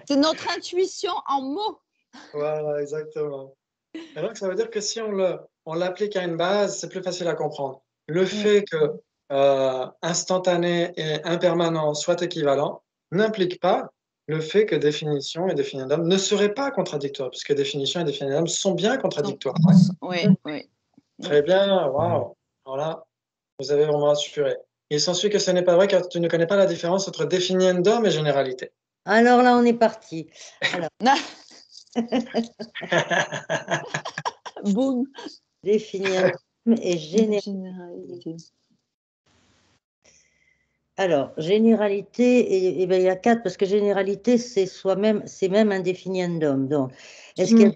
Speaker 3: C'est notre intuition en mots.
Speaker 1: Voilà, exactement. Et donc, ça veut dire que si on l'applique à une base, c'est plus facile à comprendre. Le fait que instantané et impermanent soient équivalents n'implique pas le fait que définition et définiendum ne seraient pas contradictoires, puisque définition et définiendum sont bien contradictoires.
Speaker 3: Oui.
Speaker 1: Très bien, waouh. Alors là, vous avez vraiment assuré. Il s'ensuit que ce n'est pas vrai car tu ne connais pas la différence entre définiendum et généralité.
Speaker 2: Alors là, on est parti. Alors,
Speaker 3: Boum.
Speaker 2: définiendum et généralité. Alors, généralité, ben, il y a 4, parce que généralité, c'est même un définiendum. Donc, est-ce qu'il y a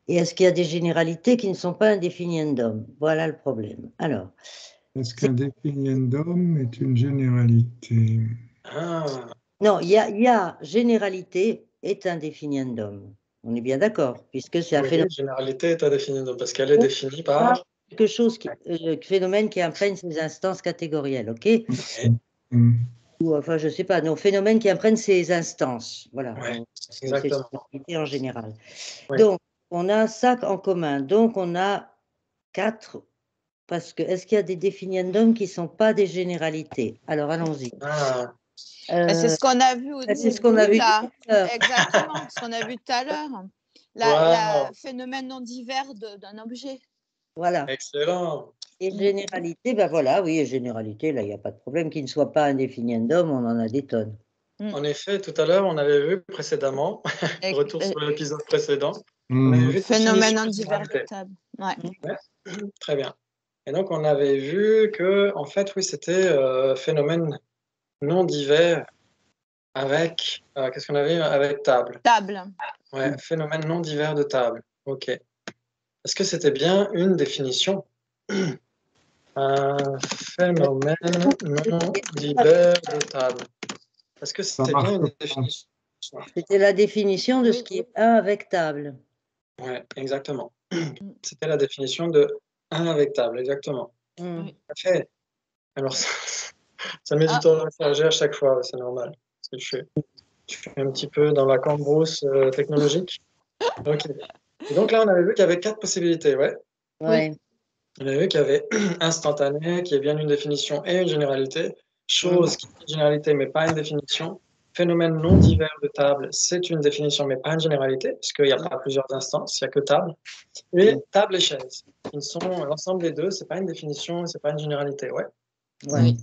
Speaker 2: et est-ce qu'il y a des généralités qui ne sont pas un définiendum? Voilà le problème. Alors,
Speaker 4: est-ce qu'un définiendum est une généralité?
Speaker 2: Non, il y a généralité est un définiendum. On est bien d'accord, puisque c'est un phénomène.
Speaker 1: Généralité est un définiendum parce qu'elle est définie par
Speaker 2: quelque chose phénomène qui imprègne ses instances catégorielles, ok? Ou enfin, je sais pas, non, phénomène qui imprègne ses instances, voilà.
Speaker 1: Ouais,
Speaker 2: C'est
Speaker 1: exactement.
Speaker 2: en général.
Speaker 1: Ouais.
Speaker 2: Donc, on a ça en commun. Donc, on a 4, parce que est-ce qu'il y a des définiendums qui ne sont pas des généralités? Alors, allons-y.
Speaker 3: C'est ce qu'on a vu au début.
Speaker 2: C'est ce qu'on a vu
Speaker 3: là.
Speaker 2: tout à l'heure.
Speaker 3: Exactement, ce qu'on a vu tout à l'heure. Le phénomène non divers d'un objet.
Speaker 2: Voilà.
Speaker 1: Excellent.
Speaker 2: Et généralité, ben voilà, oui, et généralité, là, il n'y a pas de problème. Qu'il ne soit pas un définiendum, on en a des tonnes.
Speaker 1: En effet, tout à l'heure, on avait vu précédemment, retour sur l'épisode précédent, on avait vu
Speaker 3: phénomène non divers de table. Ouais.
Speaker 1: Très bien. Et donc, on avait vu que, en fait, oui, c'était phénomène non divers avec, qu'est-ce qu'on avait avec table?
Speaker 3: Table.
Speaker 1: Ouais, phénomène non divers de table. OK. Est-ce que c'était bien une définition? Un phénomène non divers de table. Est-ce que c'était bien une définition?
Speaker 2: C'était la définition de ce qui est 1 avec table.
Speaker 1: Oui, exactement. C'était la définition de 1 avec table, exactement. Parfait. Alors, ça met du temps à charger à chaque fois, c'est normal. Parce que je suis un petit peu dans la cambrousse technologique. OK. Et donc là, on avait vu qu'il y avait 4 possibilités, ouais.
Speaker 2: Ouais.
Speaker 1: On avait vu qu'il y avait instantané, qui est bien une définition et une généralité. Chose qui est une généralité, mais pas une définition. Phénomène non divers de table, c'est une définition, mais pas une généralité, puisqu'il n'y a pas plusieurs instances, il n'y a que table. Et table et chaise, qui sont l'ensemble des deux, c'est pas une définition, c'est pas une généralité, ouais.
Speaker 2: Ouais.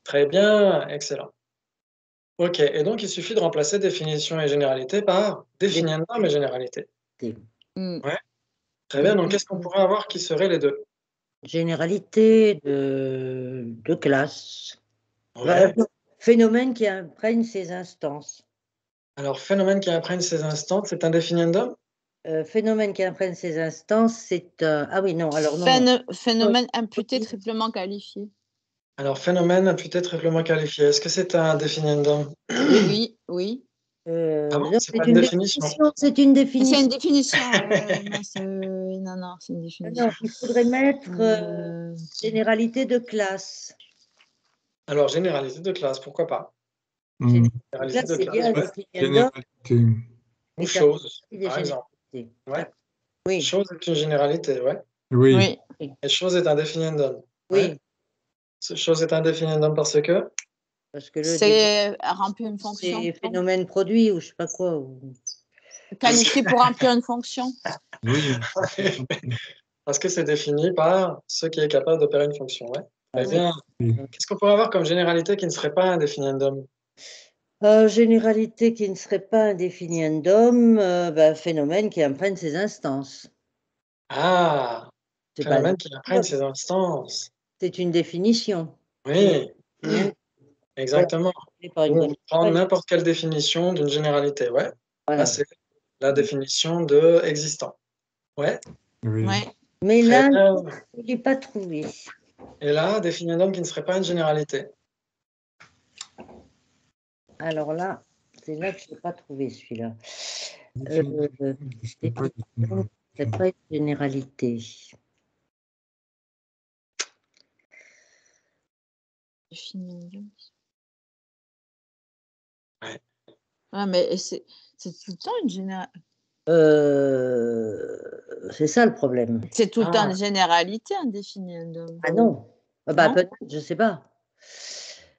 Speaker 1: Très bien, excellent. OK, et donc il suffit de remplacer définition et généralité par définiendum et généralité. Ouais. Très bien, donc qu'est-ce qu'on pourrait avoir qui seraient les deux?
Speaker 2: Généralité de classe.
Speaker 1: Ouais.
Speaker 2: Phénomène qui imprègne ses instances.
Speaker 1: Alors, phénomène qui imprègne ses instances, c'est un définiendum?
Speaker 2: Phénomène qui imprègne ses instances, c'est un... Ah oui, non, alors non.
Speaker 3: Phénomène imputé triplement qualifié.
Speaker 1: Alors, phénomène imputé triplement qualifié, est-ce que c'est un définiendum?
Speaker 3: Oui, oui.
Speaker 1: C'est pas une définition.
Speaker 2: C'est une définition.
Speaker 3: C'est une définition. Non, c'est une définition.
Speaker 2: Non, il faudrait mettre généralité de classe.
Speaker 1: Alors, généralité de classe, pourquoi pas?
Speaker 2: Généralité de classe, c'est bien un définiendum.
Speaker 1: Ou chose, par exemple. Ouais.
Speaker 2: Oui.
Speaker 1: Chose est une généralité, ouais.
Speaker 4: Oui.
Speaker 1: Et chose est un définiendum.
Speaker 2: Oui.
Speaker 1: Ouais. Chose est un définiendum parce que?
Speaker 2: Parce que
Speaker 3: c'est remplir une fonction.
Speaker 2: C'est phénomène produit ou je sais pas quoi.
Speaker 3: Qualifié pour remplir une fonction.
Speaker 4: Oui.
Speaker 1: Parce que c'est défini par ce qui est capable d'opérer une fonction, ouais. Très bien. Qu'est-ce qu'on pourrait avoir comme généralité qui ne serait pas un définiendum?
Speaker 2: Généralité qui ne serait pas un définiendum, phénomène qui imprègne ses instances.
Speaker 1: Ah, phénomène qui imprègne ses instances.
Speaker 2: C'est une définition.
Speaker 1: Oui, exactement. On prend n'importe quelle définition d'une généralité, ouais. Là, c'est la définition de existant. Ouais.
Speaker 4: Oui.
Speaker 2: Mais là, je ne l'ai pas trouvé.
Speaker 1: Et là, définiendum qui ne serait pas une généralité.
Speaker 2: Alors là, c'est là que je n'ai pas trouvé celui-là. C'est pas une généralité.
Speaker 1: Ouais.
Speaker 3: Ah, mais c'est tout le temps une généralité.
Speaker 2: C'est ça le problème.
Speaker 3: C'est tout le temps une généralité, un définiendum.
Speaker 2: Ah non. Peut-être, je ne sais pas.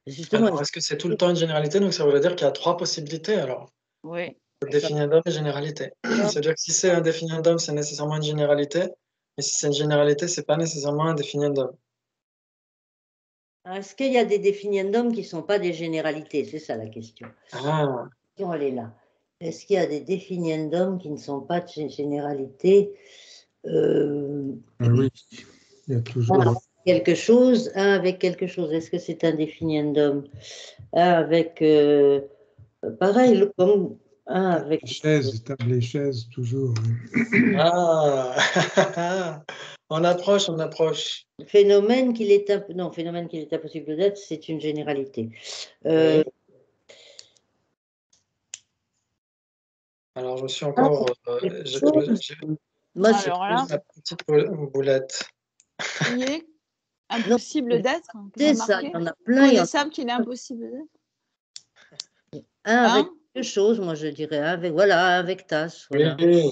Speaker 1: Justement. Alors, est-ce que c'est tout le temps une généralité? Donc, ça veut dire qu'il y a 3 possibilités, alors.
Speaker 3: Oui.
Speaker 1: Définiendum et généralité. C'est-à-dire que si c'est un définiendum, c'est nécessairement une généralité. Mais si c'est une généralité, c'est pas nécessairement un définiendum.
Speaker 2: Est-ce qu'il y a des définiendums qui ne sont pas des généralités? C'est ça la question.
Speaker 1: Ah.
Speaker 2: La question, elle est là. Est-ce qu'il y a des définiendums qui ne sont pas de généralité?
Speaker 4: Oui, il y a toujours.
Speaker 2: quelque chose, un avec quelque chose. Est-ce que c'est un définiendum? Un avec, pareil, comme un avec
Speaker 4: Chaise, table et chaise, toujours.
Speaker 1: Ah, on approche, on approche.
Speaker 2: phénomène qu'il est non, phénomène qu'il est impossible d'être, c'est une généralité.
Speaker 1: Oui. Alors, je suis encore.
Speaker 2: Moi,
Speaker 3: Alors là,
Speaker 1: la petite boulette.
Speaker 3: qui est impossible d'être.
Speaker 2: c'est ça, il y en a plein.
Speaker 3: Il savent qu'il est impossible d'être.
Speaker 2: Un avec quelque chose, moi je dirais un avec, voilà, un avec tasse. Voilà.
Speaker 1: Oui,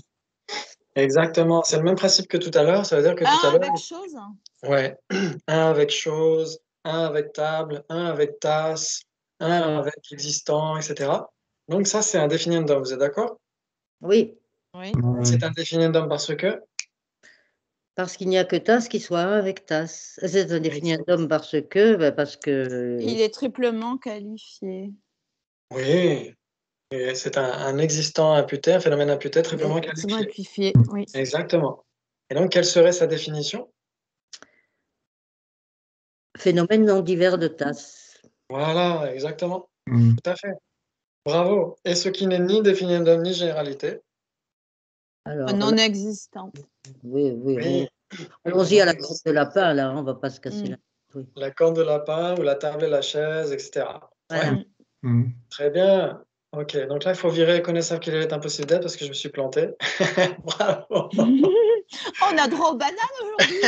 Speaker 1: exactement. C'est le même principe que tout à l'heure. Ça veut dire que tout à l'heure.
Speaker 3: Avec chose.
Speaker 1: Ouais. Un avec chose, un avec table, un avec tasse, un avec existant, etc. Donc ça, c'est un définiendum. Vous êtes d'accord?
Speaker 2: Oui.
Speaker 3: Oui.
Speaker 1: C'est un définiendum
Speaker 2: parce qu'il n'y a que tasse qui soit un avec tasse. C'est un définiendum parce que
Speaker 3: il est triplement qualifié.
Speaker 1: Oui. Et c'est un existant imputé, un phénomène imputé triplement qualifié.
Speaker 3: Oui.
Speaker 1: Exactement. Et donc, quelle serait sa définition?
Speaker 2: Phénomène non divers de tasse.
Speaker 1: Voilà, exactement. Tout à fait. Bravo. Et ce qui n'est ni définiendum ni généralité?
Speaker 2: Alors,
Speaker 3: non existant.
Speaker 2: Oui. Allons-y à la corne de lapin, là, on ne va pas se casser la tête.
Speaker 1: La corne de lapin ou la table et la chaise, etc.
Speaker 2: Voilà.
Speaker 1: Ouais. Très bien. Ok, donc là, il faut virer connaissant qu'il est impossible d'être parce que je me suis planté. Bravo.
Speaker 3: On a droit aux bananes aujourd'hui.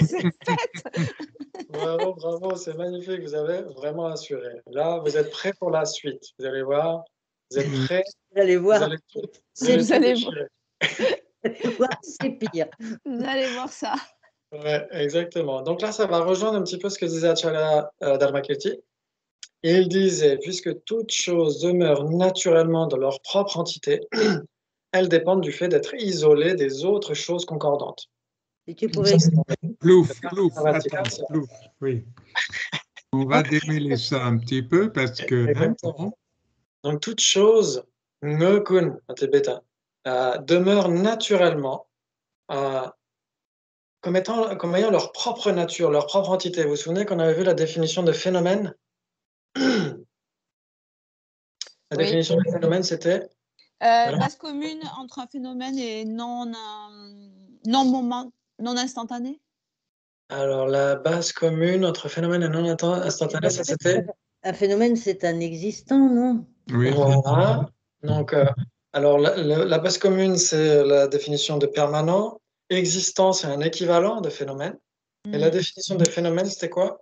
Speaker 3: C'est fête.
Speaker 1: Bravo, c'est magnifique. Vous avez vraiment assuré. Là, vous êtes prêts pour la suite. Vous allez voir. Vous êtes prêts.
Speaker 2: Vous allez voir.
Speaker 1: Vous allez tout
Speaker 2: voir, c'est pire.
Speaker 3: Vous allez voir ça.
Speaker 1: Ouais, exactement. Donc là, ça va rejoindre un petit peu ce que disait Achala Dharmakirti. Il disait, puisque toutes choses demeurent naturellement dans leur propre entité, elles dépendent du fait d'être isolées des autres choses concordantes.
Speaker 2: Si tu pouvais...
Speaker 4: Plouf, oui. On va démêler ça un petit peu parce que...
Speaker 1: Donc, toute chose, ngekun, demeure naturellement comme ayant leur propre nature, leur propre entité. Vous vous souvenez qu'on avait vu la définition de phénomène? La définition de phénomène, c'était
Speaker 3: base commune entre un phénomène et non instantané.
Speaker 1: Alors, la base commune entre phénomène et non instantané, ça c'était...
Speaker 2: Un phénomène, c'est un existant, non?
Speaker 4: Oui.
Speaker 1: Voilà. Donc, alors, la base commune, c'est la définition de permanent. Existant, c'est un équivalent de phénomène. Et la définition de phénomène, c'était quoi?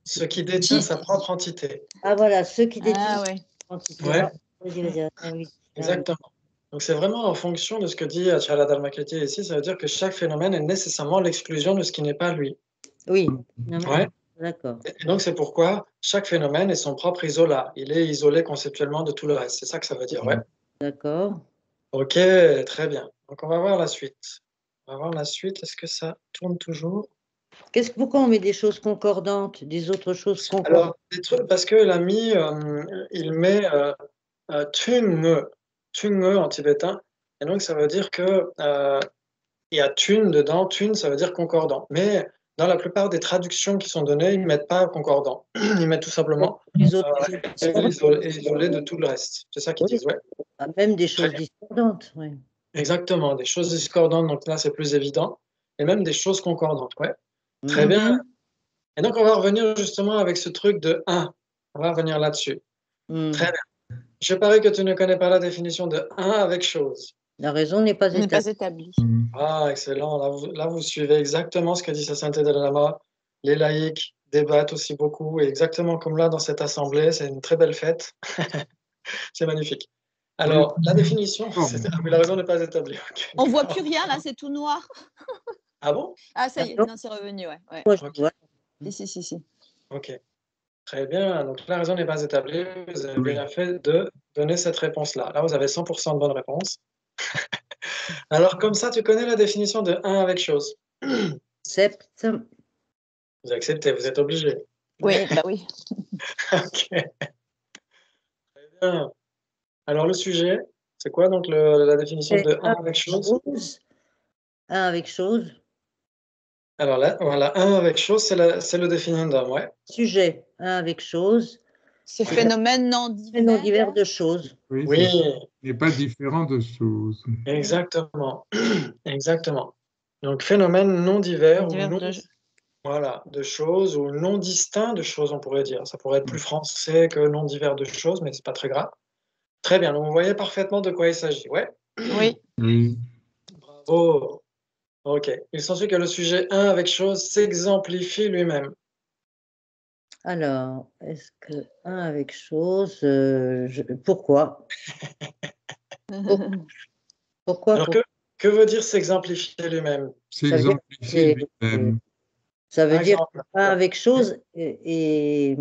Speaker 1: Ce qui détient sa propre entité.
Speaker 2: Ah voilà, ce qui détient
Speaker 3: sa
Speaker 2: propre entité.
Speaker 1: Ouais.
Speaker 2: Oui.
Speaker 1: Exactement. Donc, c'est vraiment en fonction de ce que dit Achala Dharmakirti ici, ça veut dire que chaque phénomène est nécessairement l'exclusion de ce qui n'est pas lui.
Speaker 2: Oui.
Speaker 1: Ouais.
Speaker 2: D'accord.
Speaker 1: Et donc, c'est pourquoi chaque phénomène est son propre isolat. Il est isolé conceptuellement de tout le reste. C'est ça que ça veut dire, ouais.
Speaker 2: D'accord.
Speaker 1: Ok, très bien. Donc, on va voir la suite. On va voir la suite. Est-ce que ça tourne toujours?
Speaker 2: Pourquoi on met des choses concordantes, des autres choses concordantes?
Speaker 1: Alors, des trucs, parce qu'il a mis, il met tune en tibétain. Et donc, ça veut dire que il y a tune dedans. Tune, ça veut dire concordant. Mais dans la plupart des traductions qui sont données, ils ne mettent pas concordant. Ils mettent tout simplement isolé de tout le reste. C'est ça qu'ils disent, ouais.
Speaker 2: Même des choses discordantes, oui.
Speaker 1: Exactement, des choses discordantes, donc là c'est plus évident, et même des choses concordantes, ouais. Très bien. Et donc on va revenir justement avec ce truc de 1. On va revenir là-dessus. Très bien. Je parie que tu ne connais pas la définition de 1 avec chose.
Speaker 2: La raison n'est pas
Speaker 3: établie.
Speaker 1: Ah, excellent. Là, vous suivez exactement ce que dit sa sainteté Dalai Lama. Les laïcs débattent aussi beaucoup, et exactement comme là dans cette assemblée, c'est une très belle fête. C'est magnifique. Alors, la définition, la raison n'est pas établie. Okay.
Speaker 3: On voit plus rien, là, c'est tout noir.
Speaker 1: Ah bon?
Speaker 3: Ah, ça y est, non, c'est revenu, ouais.
Speaker 1: Okay.
Speaker 3: Si.
Speaker 1: Ok. Très bien. Donc, la raison n'est pas établie. Vous avez bien fait de donner cette réponse-là. Là, vous avez 100% de bonnes réponses. Alors, comme ça, tu connais la définition de 1 avec chose.
Speaker 2: Accepte.
Speaker 1: Vous acceptez, vous êtes obligé.
Speaker 3: Oui, bah oui.
Speaker 1: Ok. Très bien. Alors, le sujet, c'est quoi donc la définition de 1 avec chose?
Speaker 2: 1 avec chose.
Speaker 1: Alors là, voilà, un avec chose, c'est le définindum, ouais.
Speaker 2: Sujet, un avec chose.
Speaker 3: C'est phénomène non divers.
Speaker 2: Phénomène divers de choses.
Speaker 4: Oui,
Speaker 1: Oui,
Speaker 4: ce n'est pas différent de choses.
Speaker 1: exactement. Exactement. Donc, phénomène non divers ou non, voilà, de choses ou non distinct de choses, on pourrait dire. Ça pourrait être plus français que non divers de choses, mais c'est pas très grave. Très bien, donc vous voyez parfaitement de quoi il s'agit. Ouais,
Speaker 3: Oui.
Speaker 4: Oui.
Speaker 1: bravo. Ok. Il s'ensuit que le sujet 1 avec chose s'exemplifie lui-même.
Speaker 2: Alors, est-ce que un avec chose, pourquoi? Pourquoi?
Speaker 1: Alors, que veut dire s'exemplifier lui-même?
Speaker 2: Ça veut dire
Speaker 4: S'exemplifier
Speaker 2: c'est-
Speaker 4: lui-même.
Speaker 2: Ça veut
Speaker 1: Par
Speaker 2: dire
Speaker 1: exemple,
Speaker 2: un avec chose et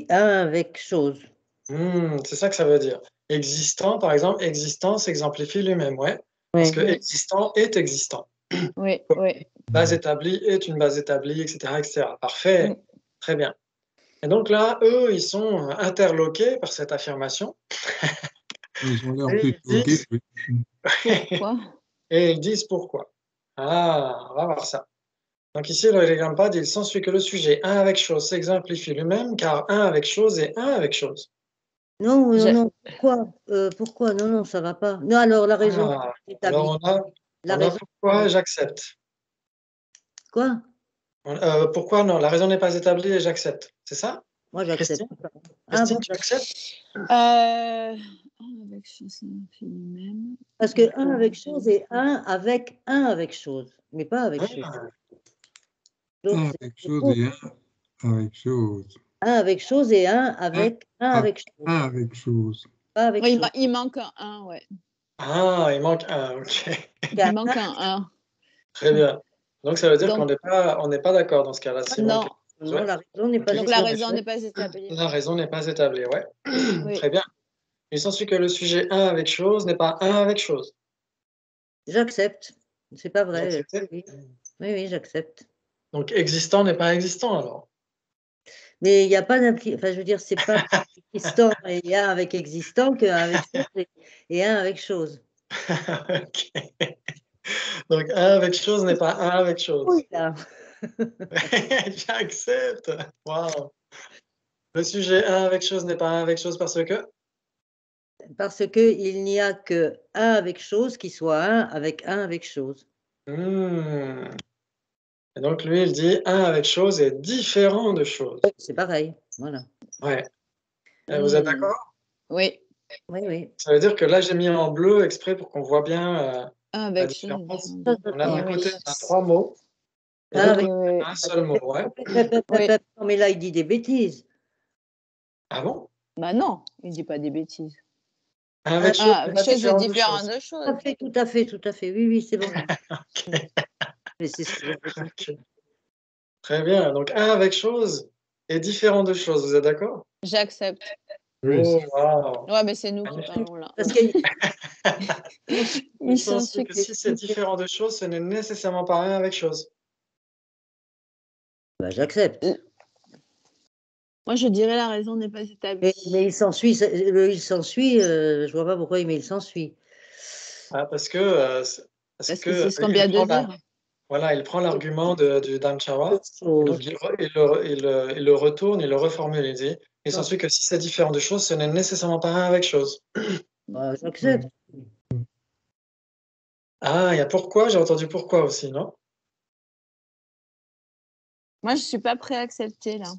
Speaker 2: un avec chose.
Speaker 1: c'est ça que ça veut dire. Existant, par exemple, existant s'exemplifie lui-même, ouais. Parce que
Speaker 2: Oui.
Speaker 1: existant est existant.
Speaker 3: Oui, oui.
Speaker 1: Base établie est une base établie, etc., etc. Parfait.
Speaker 3: Mm.
Speaker 1: Très bien. Et donc là, eux, ils sont interloqués par cette affirmation.
Speaker 4: Ils ont l'air
Speaker 1: Et ils
Speaker 4: plutôt
Speaker 1: disent,
Speaker 4: gays.
Speaker 3: Pourquoi?
Speaker 1: et ils disent pourquoi. Ah, on va voir ça. Donc ici, le Gamepad, il s'ensuit que le sujet un avec chose s'exemplifie lui-même, car un avec chose est un avec chose.
Speaker 2: Non, non, pourquoi? Non, non, ça va pas. Non, alors la raison
Speaker 1: Ah,
Speaker 2: est
Speaker 1: alors
Speaker 2: établie. La
Speaker 1: on a
Speaker 2: raison.
Speaker 1: pourquoi j'accepte.
Speaker 2: Quoi?
Speaker 1: Pourquoi non, la raison n'est pas établie et j'accepte. C'est ça?
Speaker 2: Moi, j'accepte.
Speaker 1: Christine,
Speaker 2: Ah
Speaker 1: Christine,
Speaker 2: bon?
Speaker 1: tu acceptes?
Speaker 3: Avec chose lui-même.
Speaker 2: Parce que un avec chose et un avec chose, mais pas avec chose.
Speaker 1: Ah,
Speaker 2: Donc,
Speaker 4: Un avec chose et un avec chose.
Speaker 2: un avec chose et un avec chose.
Speaker 4: Un avec chose.
Speaker 2: Pas avec
Speaker 3: Oui,
Speaker 2: chose.
Speaker 3: il manque un 1, ouais.
Speaker 1: ah, il manque un, ok.
Speaker 3: Il manque un 1.
Speaker 1: Très bien. Donc ça veut dire
Speaker 3: Donc-
Speaker 1: qu'on n'est pas d'accord dans ce cas-là. S'il
Speaker 3: Non.
Speaker 1: manque quelque chose,
Speaker 2: Non,
Speaker 1: ouais.
Speaker 2: la raison n'est pas
Speaker 3: Donc la raison n'est pas établie.
Speaker 1: La raison n'est pas établie, ouais.
Speaker 3: Oui.
Speaker 1: Très bien. Il s'ensuit que le sujet un avec chose n'est pas un avec chose.
Speaker 2: J'accepte. C'est pas vrai.
Speaker 1: Vous acceptez?
Speaker 2: Oui, oui, j'accepte.
Speaker 1: Donc existant n'est pas existant alors.
Speaker 2: Mais il n'y a pas d'implication. Enfin, je veux dire, c'est pas existant et il y a un avec existant qu'un avec chose et un avec chose.
Speaker 1: Ok. Donc un avec chose n'est pas un avec chose.
Speaker 2: Oui, là.
Speaker 1: J'accepte. Wow. Le sujet un avec chose n'est pas un avec chose parce que
Speaker 2: Parce qu'il n'y a que un avec chose qui soit un avec chose.
Speaker 1: Hmm. Et donc lui, il dit un avec chose est différent de chose.
Speaker 2: C'est pareil. Voilà.
Speaker 1: Ouais. Et vous êtes d'accord?
Speaker 3: Oui.
Speaker 2: Oui, oui.
Speaker 1: Ça veut dire que là, j'ai mis en bleu exprès pour qu'on voit bien la
Speaker 3: Avec
Speaker 1: différence.
Speaker 3: chose.
Speaker 1: On a d'un
Speaker 3: Oui.
Speaker 1: côté on a 3 mots et de
Speaker 2: Ah,
Speaker 1: l'autre
Speaker 2: oui.
Speaker 1: côté on a un seul mot. Ouais.
Speaker 3: Oui.
Speaker 2: Non, mais là, il dit des bêtises.
Speaker 1: Ah bon?
Speaker 3: Bah non, il dit pas des bêtises.
Speaker 1: Un avec chose,
Speaker 3: Ah,
Speaker 1: n'est pas
Speaker 3: chose est
Speaker 1: différent de
Speaker 3: différent
Speaker 1: chose.
Speaker 3: de chose.
Speaker 2: Tout à fait, tout à fait. Oui, oui, c'est bon.
Speaker 1: Ok.
Speaker 2: Mais c'est ce que j'avais compris.
Speaker 1: Ok. Très bien. Donc un avec chose est différent de chose. Vous êtes d'accord?
Speaker 3: J'accepte.
Speaker 4: Oui,
Speaker 1: Oh, wow.
Speaker 3: Ouais, mais c'est nous qui
Speaker 1: Magnifique.
Speaker 3: parlons là.
Speaker 2: Parce qu'il
Speaker 1: Il s'ensuit que si c'est différent de chose, ce n'est nécessairement pas un avec chose.
Speaker 2: bah, j'accepte.
Speaker 3: Moi, je dirais la raison n'est pas établie.
Speaker 2: Mais il s'ensuit, je vois pas pourquoi, mais il s'ensuit.
Speaker 1: Ah, parce que
Speaker 3: Parce que c'est ce qu'on vient de dire.
Speaker 1: Voilà, il prend l'argument du Damchawa, et donc
Speaker 2: Chose.
Speaker 1: il le retourne, il le reformule, il dit, il s'ensuit que si c'est différent de chose, ce n'est nécessairement pas un avec chose.
Speaker 2: Bah, j'accepte.
Speaker 1: Ah, il y a pourquoi, j'ai entendu pourquoi aussi, non?
Speaker 3: Moi, je suis pas prêt à accepter là.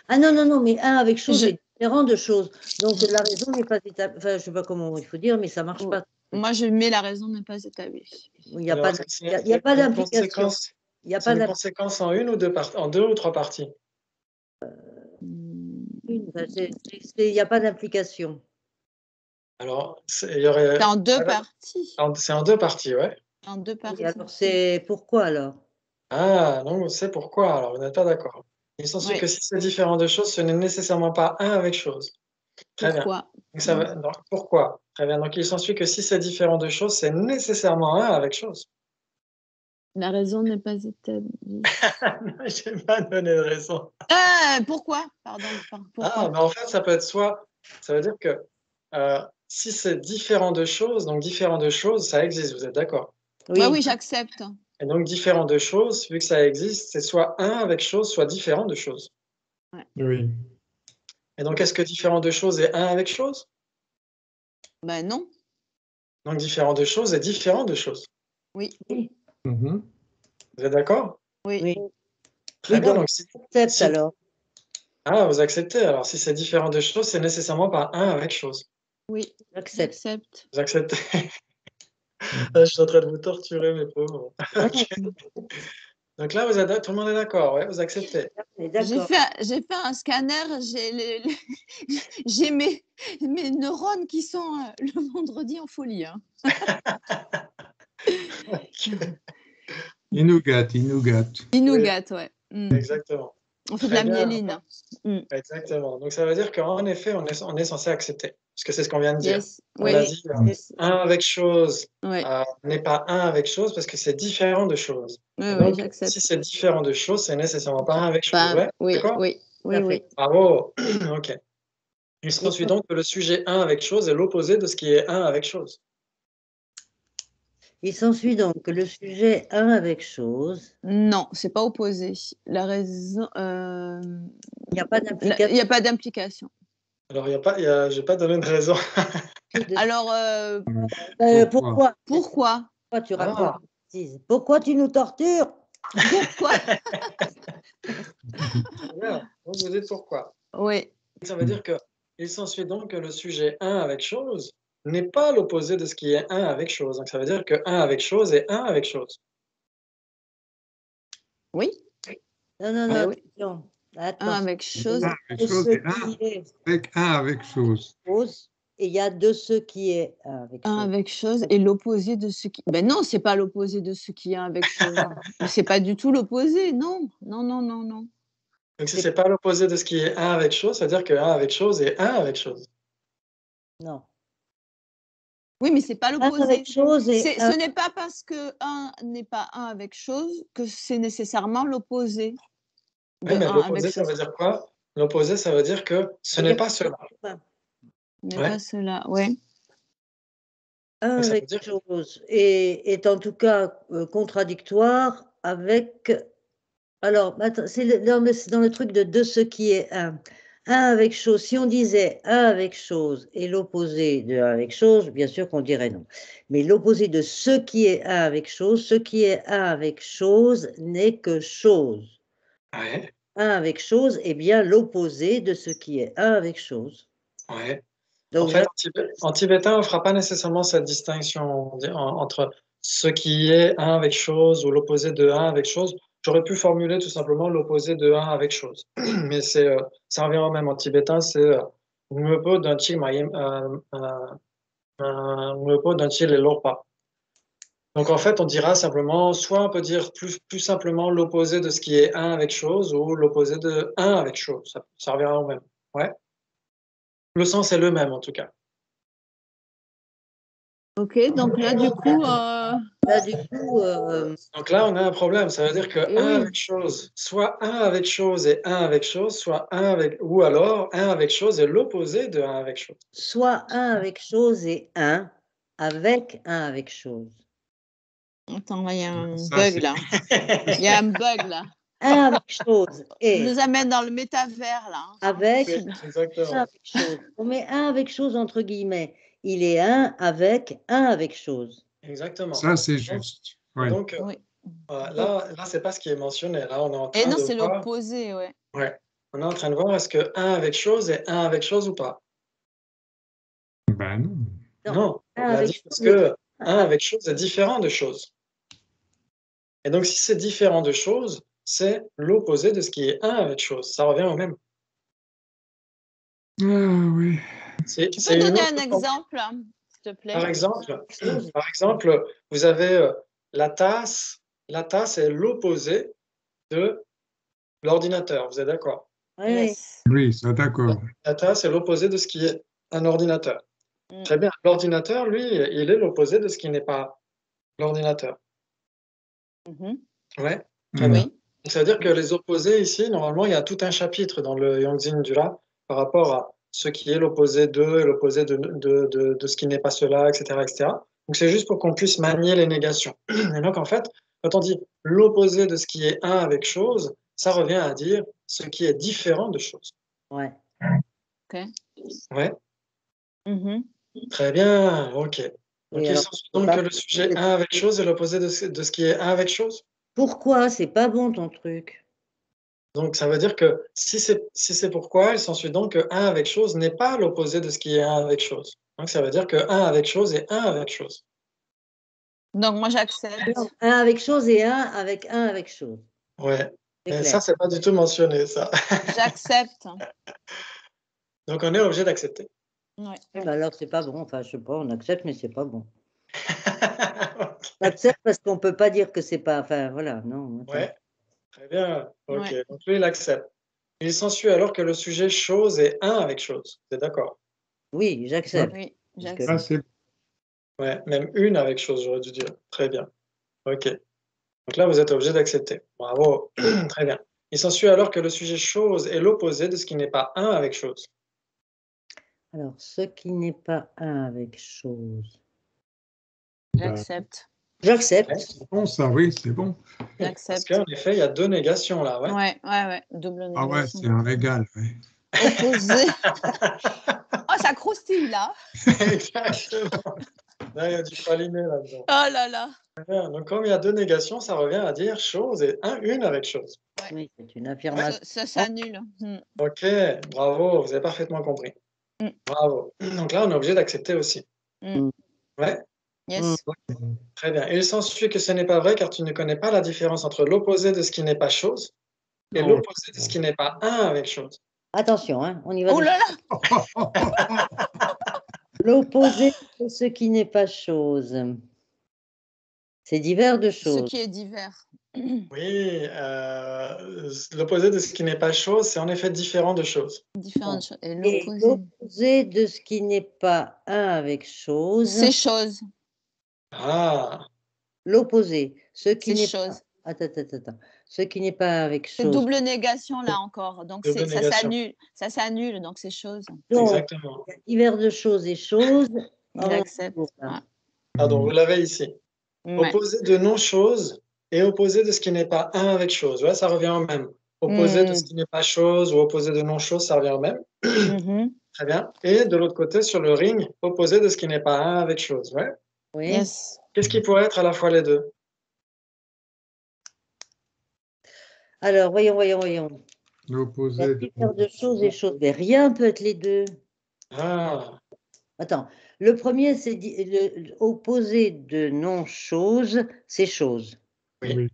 Speaker 2: Ah non, non, non, mais un avec chose est différent de chose. Donc la raison n'est pas établie. Enfin, je sais pas comment il faut dire, mais ça marche pas.
Speaker 3: Moi, je mets la raison n'est pas établie.
Speaker 2: Il n'y a
Speaker 1: Alors,
Speaker 2: pas d'implication. Il n'y a pas
Speaker 1: c'est une conséquence en une ou deux parties, en deux ou trois parties?
Speaker 2: il n'y a pas d'implication.
Speaker 1: Alors, il y aurait...
Speaker 3: C'est en deux parties.
Speaker 1: C'est en deux parties, ouais.
Speaker 3: En deux parties.
Speaker 2: Et alors c'est pourquoi alors?
Speaker 1: Ah, non, c'est pourquoi, alors, vous n'êtes pas d'accord. Il s'ensuit que si c'est différent de chose, ce n'est nécessairement pas un avec chose. Très bien.
Speaker 3: Pourquoi?
Speaker 1: Donc, pourquoi? Très bien. Donc, il s'ensuit que si c'est différent de chose, c'est nécessairement un avec chose.
Speaker 3: La raison n'est pas établie.
Speaker 1: Je n'ai pas donné de raison.
Speaker 3: Pourquoi? Pardon. Pourquoi?
Speaker 1: Ah, mais en fait, ça peut être soit... Ça veut dire que si c'est différent de choses, donc différent de choses, ça existe, vous êtes d'accord?
Speaker 2: Oui,
Speaker 3: Bah oui, j'accepte.
Speaker 1: Et donc, différent de choses, vu que ça existe, c'est soit un avec chose, soit différent de chose.
Speaker 4: Oui.
Speaker 1: Et donc, est-ce que différent de chose est un avec chose?
Speaker 3: Ben non.
Speaker 1: Donc, différent de chose est différent de chose.
Speaker 3: Oui.
Speaker 4: Mhm.
Speaker 1: Vous êtes d'accord?
Speaker 3: Oui.
Speaker 2: Oui.
Speaker 1: Très
Speaker 2: Oui,
Speaker 1: bien.
Speaker 2: donc,
Speaker 1: Donc,
Speaker 2: accepte alors.
Speaker 1: Ah, vous acceptez. Alors, si c'est différent de chose, c'est nécessairement pas un avec chose.
Speaker 3: Oui.
Speaker 2: J'accepte.
Speaker 3: J'accepte.
Speaker 1: Vous acceptez? Je suis en train de vous torturer, mes pauvres. Ok. Donc là, tout le monde est d'accord, ouais, vous acceptez.
Speaker 2: D'accord.
Speaker 3: J'ai fait un scanner, j'ai mes neurones qui sont le vendredi en folie. Hein.
Speaker 1: Ok.
Speaker 4: Il nous gâte, il nous gâte.
Speaker 3: Ils nous
Speaker 1: Oui.
Speaker 3: gâtent, ouais.
Speaker 1: Exactement.
Speaker 3: On fait de
Speaker 1: Très
Speaker 3: la
Speaker 1: bien.
Speaker 3: myéline.
Speaker 1: Exactement. Donc ça veut dire qu'en effet, on est censé accepter, parce que c'est ce qu'on vient de dire.
Speaker 3: Yes.
Speaker 1: On
Speaker 3: Oui.
Speaker 1: a dit un avec chose
Speaker 3: Oui.
Speaker 1: n'est pas un avec chose parce que c'est différent de chose.
Speaker 3: Oui,
Speaker 1: Et
Speaker 3: oui,
Speaker 1: donc,
Speaker 3: j'accepte.
Speaker 1: si c'est différent de chose, c'est nécessairement pas un avec chose.
Speaker 3: Enfin,
Speaker 1: Ouais,
Speaker 3: oui,
Speaker 1: d'accord?
Speaker 3: oui, oui,
Speaker 2: Tout à
Speaker 3: oui.
Speaker 2: fait.
Speaker 1: Bravo. Ok. Il s'ensuit donc que le sujet un avec chose est l'opposé de ce qui est un avec chose.
Speaker 2: Il s'ensuit donc que le sujet un avec chose,
Speaker 3: Non, c'est pas opposé. La raison.
Speaker 2: il n'y a pas
Speaker 3: Il
Speaker 2: d'implication.
Speaker 3: n'y a pas d'implication.
Speaker 1: Alors, j'ai pas donné de raison.
Speaker 3: Alors,
Speaker 2: Pourquoi?
Speaker 3: pourquoi?
Speaker 2: Pourquoi tu racontes? Pourquoi tu nous tortures?
Speaker 3: Pourquoi?
Speaker 1: Voilà. Donc, vous dites pourquoi.
Speaker 3: Oui.
Speaker 1: Ça veut dire que il s'ensuit donc que le sujet un avec chose n'est pas l'opposé de ce qui est un avec chose. Donc, ça veut dire que un avec chose est un avec chose.
Speaker 3: Oui.
Speaker 2: Non, non,
Speaker 1: Ouais.
Speaker 2: non,
Speaker 3: Oui.
Speaker 2: attention.
Speaker 3: Un
Speaker 2: Attends.
Speaker 3: avec chose.
Speaker 4: Un avec chose et un avec un avec chose.
Speaker 2: Chose, et il y a de ce qui est un avec
Speaker 3: Un
Speaker 2: chose.
Speaker 3: avec chose et l'opposé de ce qui. Ben non, c'est pas l'opposé de ce qui est avec chose. Mais c'est pas du tout l'opposé, non. Non, non, non, non.
Speaker 1: Donc, si c'est pas l'opposé de ce qui est un avec chose, ça veut dire que un avec chose est un avec chose.
Speaker 2: Non.
Speaker 3: Oui, mais c'est pas
Speaker 2: Un
Speaker 3: l'opposé.
Speaker 2: avec chose et
Speaker 3: Ce n'est pas parce que un n'est pas un avec chose que c'est nécessairement l'opposé de
Speaker 1: Oui, mais
Speaker 3: un avec
Speaker 1: l'opposé, ça
Speaker 3: chose.
Speaker 1: veut dire quoi? L'opposé, ça veut dire que ce n'est pas cela.
Speaker 3: N'est
Speaker 1: Ouais.
Speaker 3: pas cela, ouais.
Speaker 2: Un
Speaker 1: Donc, ça veut
Speaker 2: avec
Speaker 1: dire
Speaker 2: chose est en tout cas contradictoire avec. Alors, attends, c'est dans le truc de ce qui est un. Un avec chose, si on disait un avec chose et l'opposé de un avec chose, bien sûr qu'on dirait non. Mais l'opposé de ce qui est un avec chose, ce qui est un avec chose n'est que chose.
Speaker 1: ouais,
Speaker 2: Un avec chose est bien l'opposé de ce qui est un avec chose.
Speaker 1: ouais. En
Speaker 2: Donc,
Speaker 1: fait, en tibétain, on ne fera pas nécessairement cette distinction entre ce qui est un avec chose ou l'opposé de un avec chose. J'aurais pu formuler tout simplement l'opposé de un avec chose. Mais ça revient au même en tibétain, c'est Ngöpo danchi mayem Ngöpo danchi le lopa. Donc en fait, on dira simplement, soit on peut dire plus simplement l'opposé de ce qui est un avec chose ou l'opposé de un avec chose. Ça revient au même. Ouais. Le sens est le même en tout cas.
Speaker 3: Ok, donc là, du coup,
Speaker 2: là, du coup,
Speaker 1: Donc là, on a un problème. Ça veut dire que
Speaker 3: eh
Speaker 1: un
Speaker 3: oui.
Speaker 1: avec chose, soit un avec chose et un avec chose, soit un avec, ou alors un avec chose est l'opposé de un avec chose.
Speaker 2: soit un avec chose et un avec un avec chose.
Speaker 3: Attends, il y a un
Speaker 4: Ça,
Speaker 3: bug
Speaker 4: c'est-
Speaker 3: là. Il y a un bug là.
Speaker 2: Un avec chose
Speaker 3: On
Speaker 2: et
Speaker 3: nous amène dans le métavers là. Hein.
Speaker 2: avec
Speaker 1: Oui,
Speaker 2: un
Speaker 1: exactement.
Speaker 2: avec chose. On met un avec chose entre guillemets. Il est un avec chose.
Speaker 1: Exactement.
Speaker 4: Ça, c'est juste.
Speaker 1: Et
Speaker 4: Oui.
Speaker 1: donc,
Speaker 3: Oui.
Speaker 1: là, c'est pas ce qui est mentionné. Là, on est en
Speaker 3: Et
Speaker 1: train
Speaker 3: non,
Speaker 1: de
Speaker 3: c'est
Speaker 1: voir.
Speaker 3: l'opposé, ouais.
Speaker 1: Ouais. On est en train de voir est-ce que un avec chose est un avec chose ou pas.
Speaker 4: Ben non.
Speaker 1: Non,
Speaker 2: Un
Speaker 1: on a
Speaker 2: avec
Speaker 1: dit parce
Speaker 2: chose et
Speaker 1: que un avec chose est différent de chose. Et donc, si c'est différent de chose, c'est l'opposé de ce qui est un avec chose. Ça revient au même.
Speaker 4: Ah oui.
Speaker 3: Tu
Speaker 1: C'est
Speaker 3: peux
Speaker 1: une
Speaker 3: donner
Speaker 1: autre
Speaker 3: un
Speaker 1: forme.
Speaker 3: exemple, hein, s'il te plaît?
Speaker 1: Par exemple, vous avez la tasse. La tasse est l'opposé de l'ordinateur. Vous êtes d'accord?
Speaker 2: Oui,
Speaker 3: Yes.
Speaker 4: Oui, ça d'accord.
Speaker 1: La tasse est l'opposé de ce qui est un ordinateur.
Speaker 3: Mm.
Speaker 1: Très bien. L'ordinateur, lui, il est l'opposé de ce qui n'est pas l'ordinateur.
Speaker 3: Mhm.
Speaker 1: Ouais. Très
Speaker 4: Mm.
Speaker 1: bien.
Speaker 3: Oui.
Speaker 1: Donc, ça veut dire que les opposés ici, normalement, il y a tout un chapitre dans le Yongzin Dula par rapport à ce qui est l'opposé d'eux et l'opposé de ce qui n'est pas cela, etc., etc. Donc, c'est juste pour qu'on puisse manier les négations. Et donc, en fait, Quand on dit l'opposé de ce qui est un avec chose, ça revient à dire ce qui est différent de chose.
Speaker 2: Ouais.
Speaker 3: Ok.
Speaker 1: Ouais,
Speaker 3: Mhm.
Speaker 1: très bien, ok. Donc,
Speaker 2: Et
Speaker 1: il
Speaker 2: alors,
Speaker 1: s'ensuit
Speaker 2: c'est
Speaker 1: donc
Speaker 2: pas
Speaker 1: que le sujet un avec chose est l'opposé de ce qui est un avec chose.
Speaker 2: pourquoi c'est pas bon ton truc?
Speaker 1: Donc, ça veut dire que si c'est pourquoi, il s'ensuit donc que un avec chose n'est pas l'opposé de ce qui est un avec chose. Donc, ça veut dire que un avec chose est un avec chose.
Speaker 3: Donc, moi, j'accepte.
Speaker 2: Non, un avec chose et un avec chose.
Speaker 1: Ouais.
Speaker 2: C'est
Speaker 1: Et
Speaker 2: clair.
Speaker 1: ça, c'est pas du tout mentionné, ça.
Speaker 3: J'accepte.
Speaker 1: Donc, on est obligé d'accepter.
Speaker 3: Ouais.
Speaker 2: Eh ben alors c'est pas bon. Enfin, je sais pas, on accepte, mais c'est pas bon.
Speaker 1: Ok.
Speaker 2: On accepte parce qu'on peut pas dire que c'est pas. Enfin, voilà, non. Attends.
Speaker 1: Ouais, très bien. Ok.
Speaker 3: Ouais.
Speaker 1: Donc, lui, il accepte. Il s'ensuit alors que le sujet chose est un avec chose. Vous êtes d'accord?
Speaker 2: Oui, j'accepte.
Speaker 3: Oui,
Speaker 2: Parce que-
Speaker 4: Ça,
Speaker 3: j'accepte.
Speaker 4: c'est
Speaker 1: Ouais, même une avec chose, j'aurais dû dire. Très bien. Ok. Donc là, vous êtes obligé d'accepter. Bravo. Très bien. Il s'ensuit alors que le sujet chose est l'opposé de ce qui n'est pas un avec chose.
Speaker 2: Alors, ce qui n'est pas un avec chose.
Speaker 3: J'accepte.
Speaker 2: J'accepte.
Speaker 4: c'est bon, ça, oui, c'est bon.
Speaker 1: Parce
Speaker 3: J'accepte.
Speaker 1: qu'en effet, il y a deux négations là, ouais.
Speaker 3: Ouais. Double
Speaker 4: Ah ouais,
Speaker 3: négation.
Speaker 4: c'est un régal, oui.
Speaker 3: Opposé. Oh, ça croustille là.
Speaker 1: Exactement. Là, il y a du praliné là-dedans.
Speaker 3: Oh là là.
Speaker 1: Bien. Donc, comme il y a deux négations, ça revient à dire chose et une avec chose.
Speaker 2: Oui, c'est une affirmation.
Speaker 3: Ça s'annule.
Speaker 1: Ok, bravo, vous avez parfaitement compris.
Speaker 3: Mm.
Speaker 1: Bravo. Donc là, on est obligé d'accepter aussi.
Speaker 3: Mm.
Speaker 1: Ouais,
Speaker 3: Yes.
Speaker 1: très bien. Et il s'ensuit que ce n'est pas vrai car tu ne connais pas la différence entre l'opposé de ce qui n'est pas chose et
Speaker 2: Non.
Speaker 1: l'opposé de ce qui n'est pas un avec chose.
Speaker 2: Attention, hein, on y va.
Speaker 3: Oh là là.
Speaker 2: L'opposé de ce qui n'est pas chose. C'est divers de
Speaker 3: Ce
Speaker 2: choses.
Speaker 3: qui est divers.
Speaker 1: Oui, l'opposé de ce qui n'est pas chose, c'est en effet différent de chose.
Speaker 3: Différentes choses. Et
Speaker 2: Et
Speaker 3: l'opposé.
Speaker 2: l'opposé de ce qui n'est pas un avec chose.
Speaker 3: C'est chose.
Speaker 1: Ah,
Speaker 2: L'opposé. Ce qui
Speaker 3: C'est
Speaker 2: n'est
Speaker 3: chose.
Speaker 2: pas. Attends. Ce qui n'est pas avec
Speaker 3: C'est
Speaker 2: chose.
Speaker 3: double négation là encore. Donc
Speaker 1: double
Speaker 3: ça
Speaker 1: négation.
Speaker 3: s'annule. Ça s'annule. Donc c'est chose.
Speaker 2: Donc,
Speaker 1: Exactement.
Speaker 2: il y a divers de choses et choses.
Speaker 3: Il
Speaker 2: en
Speaker 3: accepte.
Speaker 2: cours,
Speaker 3: Ouais.
Speaker 2: hein.
Speaker 1: Pardon, vous l'avez ici.
Speaker 3: Ouais.
Speaker 1: Opposé de non-chose et opposé de ce qui n'est pas un avec chose. Ouais, ça revient au même. Opposé de ce qui n'est pas chose ou opposé de non-chose, ça revient au même.
Speaker 3: Mhm.
Speaker 1: Très bien. Et de l'autre côté, sur le ring, opposé de ce qui n'est pas un avec chose. Ouais.
Speaker 2: Oui.
Speaker 3: Yes.
Speaker 1: Qu'est-ce qui pourrait être à la fois les deux?
Speaker 2: Alors, voyons. Il y a
Speaker 4: L'opposé de...
Speaker 2: divers de choses et choses. Mais rien peut être les deux.
Speaker 1: Ah,
Speaker 2: Attends. Le premier, c'est opposé de non-chose, c'est chose.
Speaker 1: oui.
Speaker 4: Oui.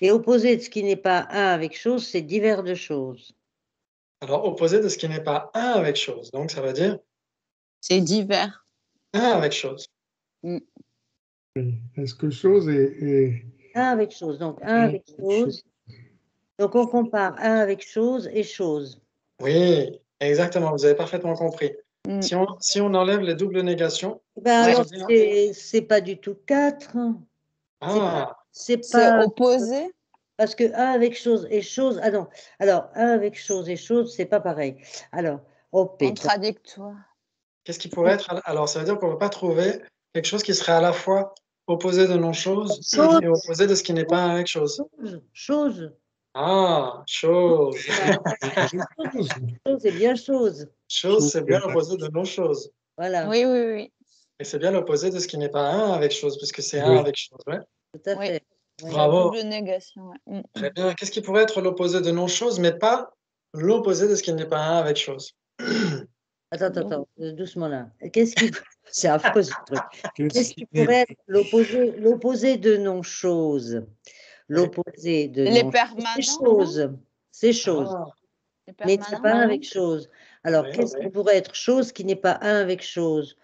Speaker 2: Et opposé de ce qui n'est pas un avec chose, c'est divers de choses.
Speaker 1: Alors, opposé de ce qui n'est pas un avec chose. Donc, ça veut dire
Speaker 3: C'est divers.
Speaker 1: un avec chose.
Speaker 4: Oui. Est-ce que chose est...
Speaker 2: Un avec chose. Donc, un avec chose. Donc, on compare un avec chose et chose.
Speaker 1: Oui, exactement. Vous avez parfaitement compris.
Speaker 3: Mm.
Speaker 1: Si on enlève les doubles négations,
Speaker 2: Ben
Speaker 3: Ouais.
Speaker 2: alors,
Speaker 1: revient-
Speaker 2: c'est pas du tout 4.
Speaker 1: ah,
Speaker 2: C'est
Speaker 3: C'est
Speaker 2: pas.
Speaker 3: opposé.
Speaker 2: Parce que un avec chose et chose. Ah non. Alors, un avec chose et chose, c'est pas pareil. Alors, oh pétard.
Speaker 3: Contradictoire.
Speaker 1: qu'est-ce qui pourrait être? Alors, ça veut dire qu'on ne peut pas trouver quelque chose qui serait à la fois opposé de non-chose
Speaker 2: Chose.
Speaker 1: et opposé de ce qui n'est pas un avec chose.
Speaker 2: Chose.
Speaker 1: Ah, chose.
Speaker 4: chose?
Speaker 2: Chose, c'est bien chose.
Speaker 1: Chose, c'est bien l'opposé de non-chose.
Speaker 2: Voilà,
Speaker 3: Oui.
Speaker 1: Et c'est bien l'opposé de ce qui n'est pas un avec chose, puisque c'est un
Speaker 4: Oui.
Speaker 1: avec chose. Ouais.
Speaker 2: tout à
Speaker 3: Oui.
Speaker 2: fait.
Speaker 3: La
Speaker 1: Bravo.
Speaker 3: double négation. Ouais.
Speaker 1: Très bien. Qu'est-ce qui pourrait être l'opposé de non-chose, mais pas l'opposé de ce qui n'est pas un avec chose?
Speaker 2: Attends, doucement là. Qu'est-ce qui. C'est affreux ce truc. Qu'est-ce qui
Speaker 4: est...
Speaker 2: pourrait être l'opposé de non-chose? L'opposé de
Speaker 3: Les
Speaker 2: non-chose,
Speaker 3: permanents.
Speaker 2: c'est chose. C'est chose.
Speaker 1: Ah,
Speaker 3: Les
Speaker 2: Mais c'est
Speaker 3: permanents.
Speaker 2: pas un avec chose. Alors,
Speaker 1: oui,
Speaker 2: qu'est-ce
Speaker 1: oui.
Speaker 2: qui pourrait être chose qui n'est pas un avec chose?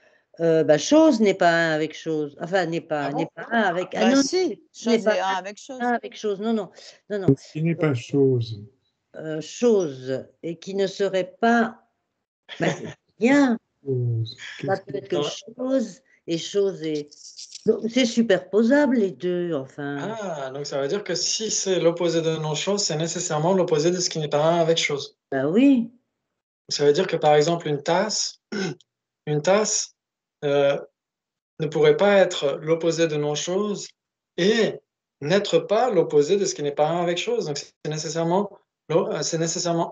Speaker 2: Chose n'est pas un avec chose. Enfin, n'est pas
Speaker 1: Ah bon?
Speaker 2: un avec. Ah
Speaker 3: Bah
Speaker 2: non,
Speaker 3: si.
Speaker 2: ce n'est
Speaker 3: Chose
Speaker 2: pas
Speaker 3: et un avec chose.
Speaker 2: un avec chose. Non.
Speaker 4: Ce qui n'est pas chose.
Speaker 2: Chose et qui ne serait pas. Ben, c'est bien.
Speaker 4: Chose.
Speaker 2: Ça
Speaker 4: Qu'est-ce
Speaker 2: peut
Speaker 4: que...
Speaker 2: être que chose et chose et. Donc, c'est superposable les deux, enfin.
Speaker 1: Ah, donc ça veut dire que si c'est l'opposé de non-chose, c'est nécessairement l'opposé de ce qui n'est pas un avec chose.
Speaker 2: Ben oui.
Speaker 1: Ça veut dire que par exemple une tasse ne pourrait pas être l'opposé de non-chose et n'être pas l'opposé de ce qui n'est pas un avec chose. Donc, c'est nécessairement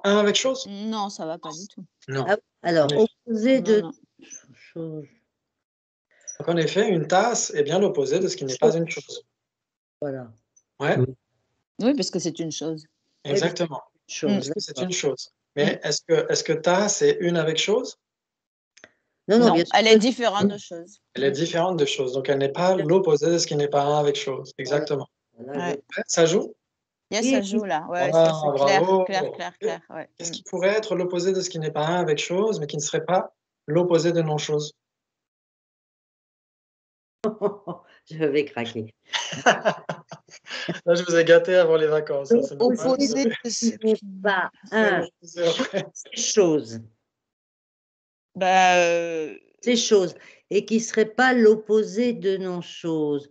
Speaker 1: un avec chose?
Speaker 3: Non, ça ne va pas du tout.
Speaker 1: Non.
Speaker 2: Ah, alors, opposé de chose.
Speaker 1: Donc, en effet, une tasse est bien l'opposé de ce qui n'est pas une chose.
Speaker 2: Voilà.
Speaker 1: Ouais.
Speaker 3: Oui, parce que c'est une chose.
Speaker 1: Exactement.
Speaker 2: Chose.
Speaker 1: C'est une chose. Mais est-ce que tasse est une avec chose?
Speaker 2: Non,
Speaker 3: elle est différente de chose.
Speaker 1: Elle est différente de chose. Donc, elle n'est pas l'opposé de ce qui n'est pas un avec chose. Exactement.
Speaker 2: Voilà.
Speaker 1: Ça joue?
Speaker 3: Ça joue là. Ouais,
Speaker 1: Ah,
Speaker 3: c'est
Speaker 1: bravo.
Speaker 3: clair. Ouais.
Speaker 1: Qu'est-ce qui pourrait être l'opposé de ce qui n'est pas un avec chose, mais qui ne serait pas l'opposé de non-chose?
Speaker 2: Je vais craquer.
Speaker 1: Là, je vous ai gâté avant les vacances.
Speaker 3: Opposé de ce
Speaker 2: qui n'est pas un chose. C'est chose. Et qui ne serait pas l'opposé de non-chose.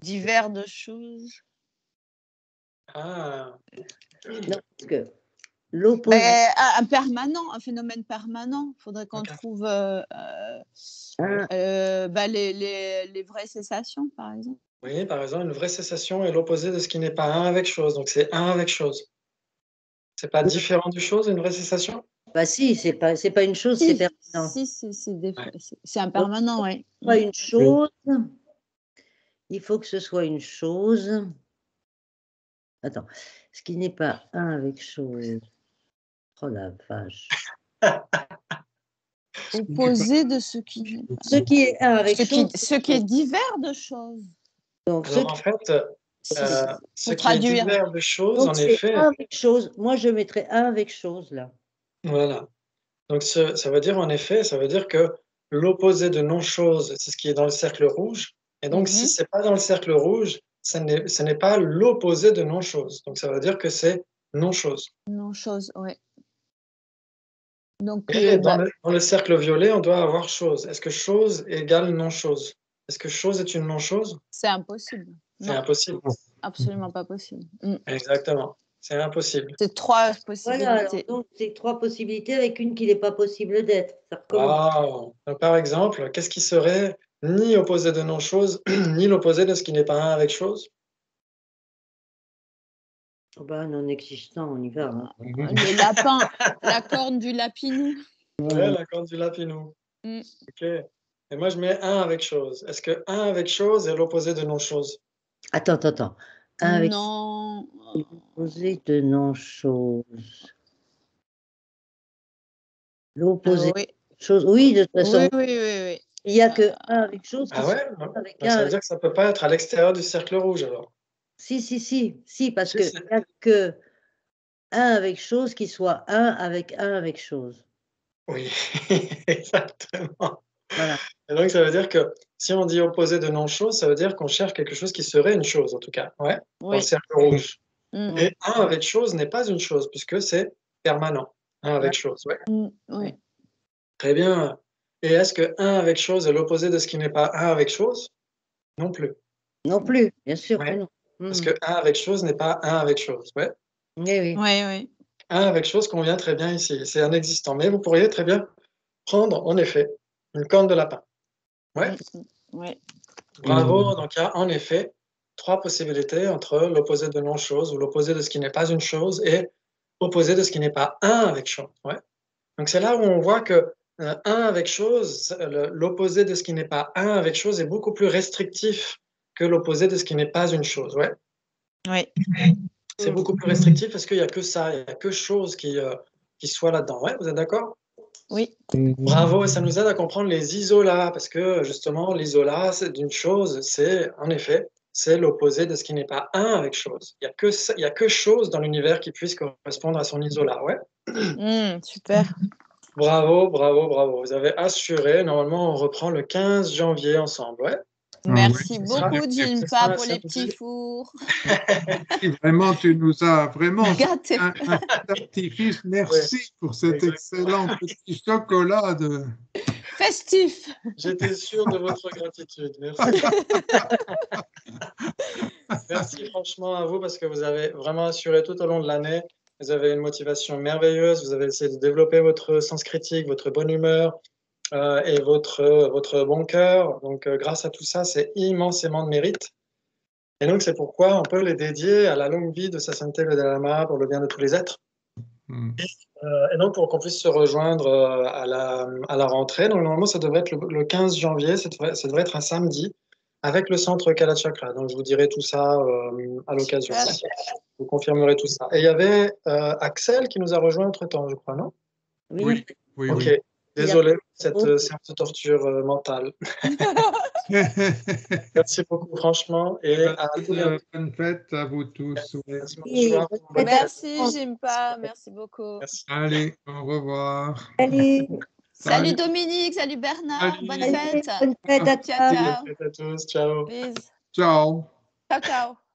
Speaker 3: Divers de choses.
Speaker 1: Ah.
Speaker 2: Non, parce que l'opposé.
Speaker 3: Un phénomène permanent. Il faudrait qu'on trouve les vraies cessations, par exemple.
Speaker 1: Oui, par exemple, une vraie cessation est l'opposé de ce qui n'est pas un avec chose. Donc, c'est un avec chose. C'est pas différent du chose, une vraie cessation?
Speaker 2: Bah si, c'est pas une chose, c'est permanent.
Speaker 3: C'est un permanent, oui.
Speaker 2: Pas une chose. Il faut que ce soit une chose. Attends, ce qui n'est pas un avec chose. Oh la vache.
Speaker 3: Opposé de ce qui n'est pas.
Speaker 2: Ce qui est un avec chose.
Speaker 3: Ce qui est divers de choses.
Speaker 1: Donc, alors, en fait, ce qui est divers de choses,
Speaker 2: donc,
Speaker 1: en effet.
Speaker 2: Un avec chose. Moi, je mettrais un avec chose là.
Speaker 1: Voilà. Donc, ça veut dire, en effet, ça veut dire que l'opposé de non-chose, c'est ce qui est dans le cercle rouge. Et donc, si ce n'est pas dans le cercle rouge, ce n'est pas l'opposé de non-chose. Donc, ça veut dire que c'est non-chose.
Speaker 3: Non-chose, oui. Donc,
Speaker 1: dans le cercle violet, on doit avoir chose. Est-ce que chose égale non-chose? Est-ce que chose est une non-chose?
Speaker 3: C'est impossible.
Speaker 1: C'est impossible.
Speaker 3: Absolument pas possible.
Speaker 1: Exactement. C'est impossible.
Speaker 3: C'est trois possibilités.
Speaker 2: Voilà, alors, donc c'est trois possibilités avec une qui n'est pas possible d'être.
Speaker 1: Wow. Donc, par exemple, qu'est-ce qui serait ni opposé de non-chose, ni l'opposé de ce qui n'est pas un avec chose?
Speaker 2: Non existant, on y va. Hein.
Speaker 3: Le lapin, la corne du lapinou.
Speaker 1: Ouais, la corne du lapinou. Ok. Et moi, je mets un avec chose. Est-ce que un avec chose est l'opposé de non-chose?
Speaker 2: Attends. Un avec
Speaker 3: non.
Speaker 2: L'opposé de non-chose. L'opposé de chose. Oui, de toute façon.
Speaker 3: Oui.
Speaker 2: Il n'y a que un avec chose.
Speaker 1: Ah ouais? Ça veut dire que ça ne peut pas être à l'extérieur du cercle rouge, alors.
Speaker 2: Si, parce qu'il n'y a que un avec chose qui soit un avec chose.
Speaker 1: Oui, exactement.
Speaker 2: Voilà.
Speaker 1: Et donc, ça veut dire que si on dit opposé de non-chose, ça veut dire qu'on cherche quelque chose qui serait une chose, en tout cas. Ouais, dans le cercle rouge. Et un avec chose n'est pas une chose, puisque c'est permanent. Un avec chose,
Speaker 3: oui.
Speaker 1: Très bien. Et est-ce que un avec chose est l'opposé de ce qui n'est pas un avec chose? Non plus.
Speaker 2: Non plus, bien sûr que non.
Speaker 1: Parce que un avec chose n'est pas un avec chose. Ouais.
Speaker 2: Oui.
Speaker 1: Un avec chose convient très bien ici. C'est un existant. Mais vous pourriez très bien prendre, en effet, une corne de lapin. Ouais. Bravo. Donc, il y a en effet trois possibilités entre l'opposé de non-chose ou l'opposé de ce qui n'est pas une chose et opposé de ce qui n'est pas un avec chose. Ouais. Donc, c'est là où on voit que un avec chose, l'opposé de ce qui n'est pas un avec chose est beaucoup plus restrictif que l'opposé de ce qui n'est pas une chose. Ouais. C'est beaucoup plus restrictif parce qu'il n'y a que ça, il n'y a que chose qui soit là-dedans. Ouais, vous êtes d'accord?
Speaker 3: Oui.
Speaker 1: Bravo, et ça nous aide à comprendre les isolats, parce que justement, l'isolat d'une chose, c'est, en effet, c'est l'opposé de ce qui n'est pas un avec chose. Il n'y a que chose dans l'univers qui puisse correspondre à son isolat, ouais.
Speaker 3: Super.
Speaker 1: Bravo. Vous avez assuré. Normalement, on reprend le 15 janvier ensemble, ouais.
Speaker 3: Merci beaucoup, Jinpa, pour les petits fours.
Speaker 4: Vraiment, tu nous as vraiment
Speaker 3: gâté.
Speaker 4: Un artifice. Merci pour cet excellent petit chocolat
Speaker 3: festif.
Speaker 1: J'étais sûr de votre gratitude. Merci. Merci franchement à vous parce que vous avez vraiment assuré tout au long de l'année. Vous avez une motivation merveilleuse. Vous avez essayé de développer votre sens critique, votre bonne humeur et votre bon cœur. Donc, grâce à tout ça, c'est immensément de mérite. Et donc, c'est pourquoi on peut les dédier à la longue vie de Sa Sainteté le Dalai Lama pour le bien de tous les êtres. Et donc, pour qu'on puisse se rejoindre à la rentrée, donc normalement, ça devrait être le 15 janvier, ça devrait être un samedi, avec le centre Kalachakra. Donc, je vous dirai tout ça à l'occasion. Je vous confirmerai tout ça. Et il y avait Axel qui nous a rejoint entre-temps, je crois, non?
Speaker 2: Oui.
Speaker 4: Oui,
Speaker 1: Ok.
Speaker 4: oui.
Speaker 1: Désolé pour cette séance de torture mentale. Merci beaucoup, franchement. Et à tout bientôt.
Speaker 4: Bonne fête à vous tous.
Speaker 1: Merci,
Speaker 2: Oui,
Speaker 3: Merci, Jimpa. Merci beaucoup.
Speaker 1: Merci.
Speaker 4: Allez, au revoir.
Speaker 2: Salut.
Speaker 3: Salut Dominique, salut Bernard.
Speaker 4: Salut.
Speaker 3: Bonne fête.
Speaker 2: Bonne fête à
Speaker 3: Ciao,
Speaker 2: toi.
Speaker 3: ciao.
Speaker 1: Bonne fête à tous. Ciao.
Speaker 3: Bisous.
Speaker 4: Ciao.
Speaker 3: Ciao, ciao.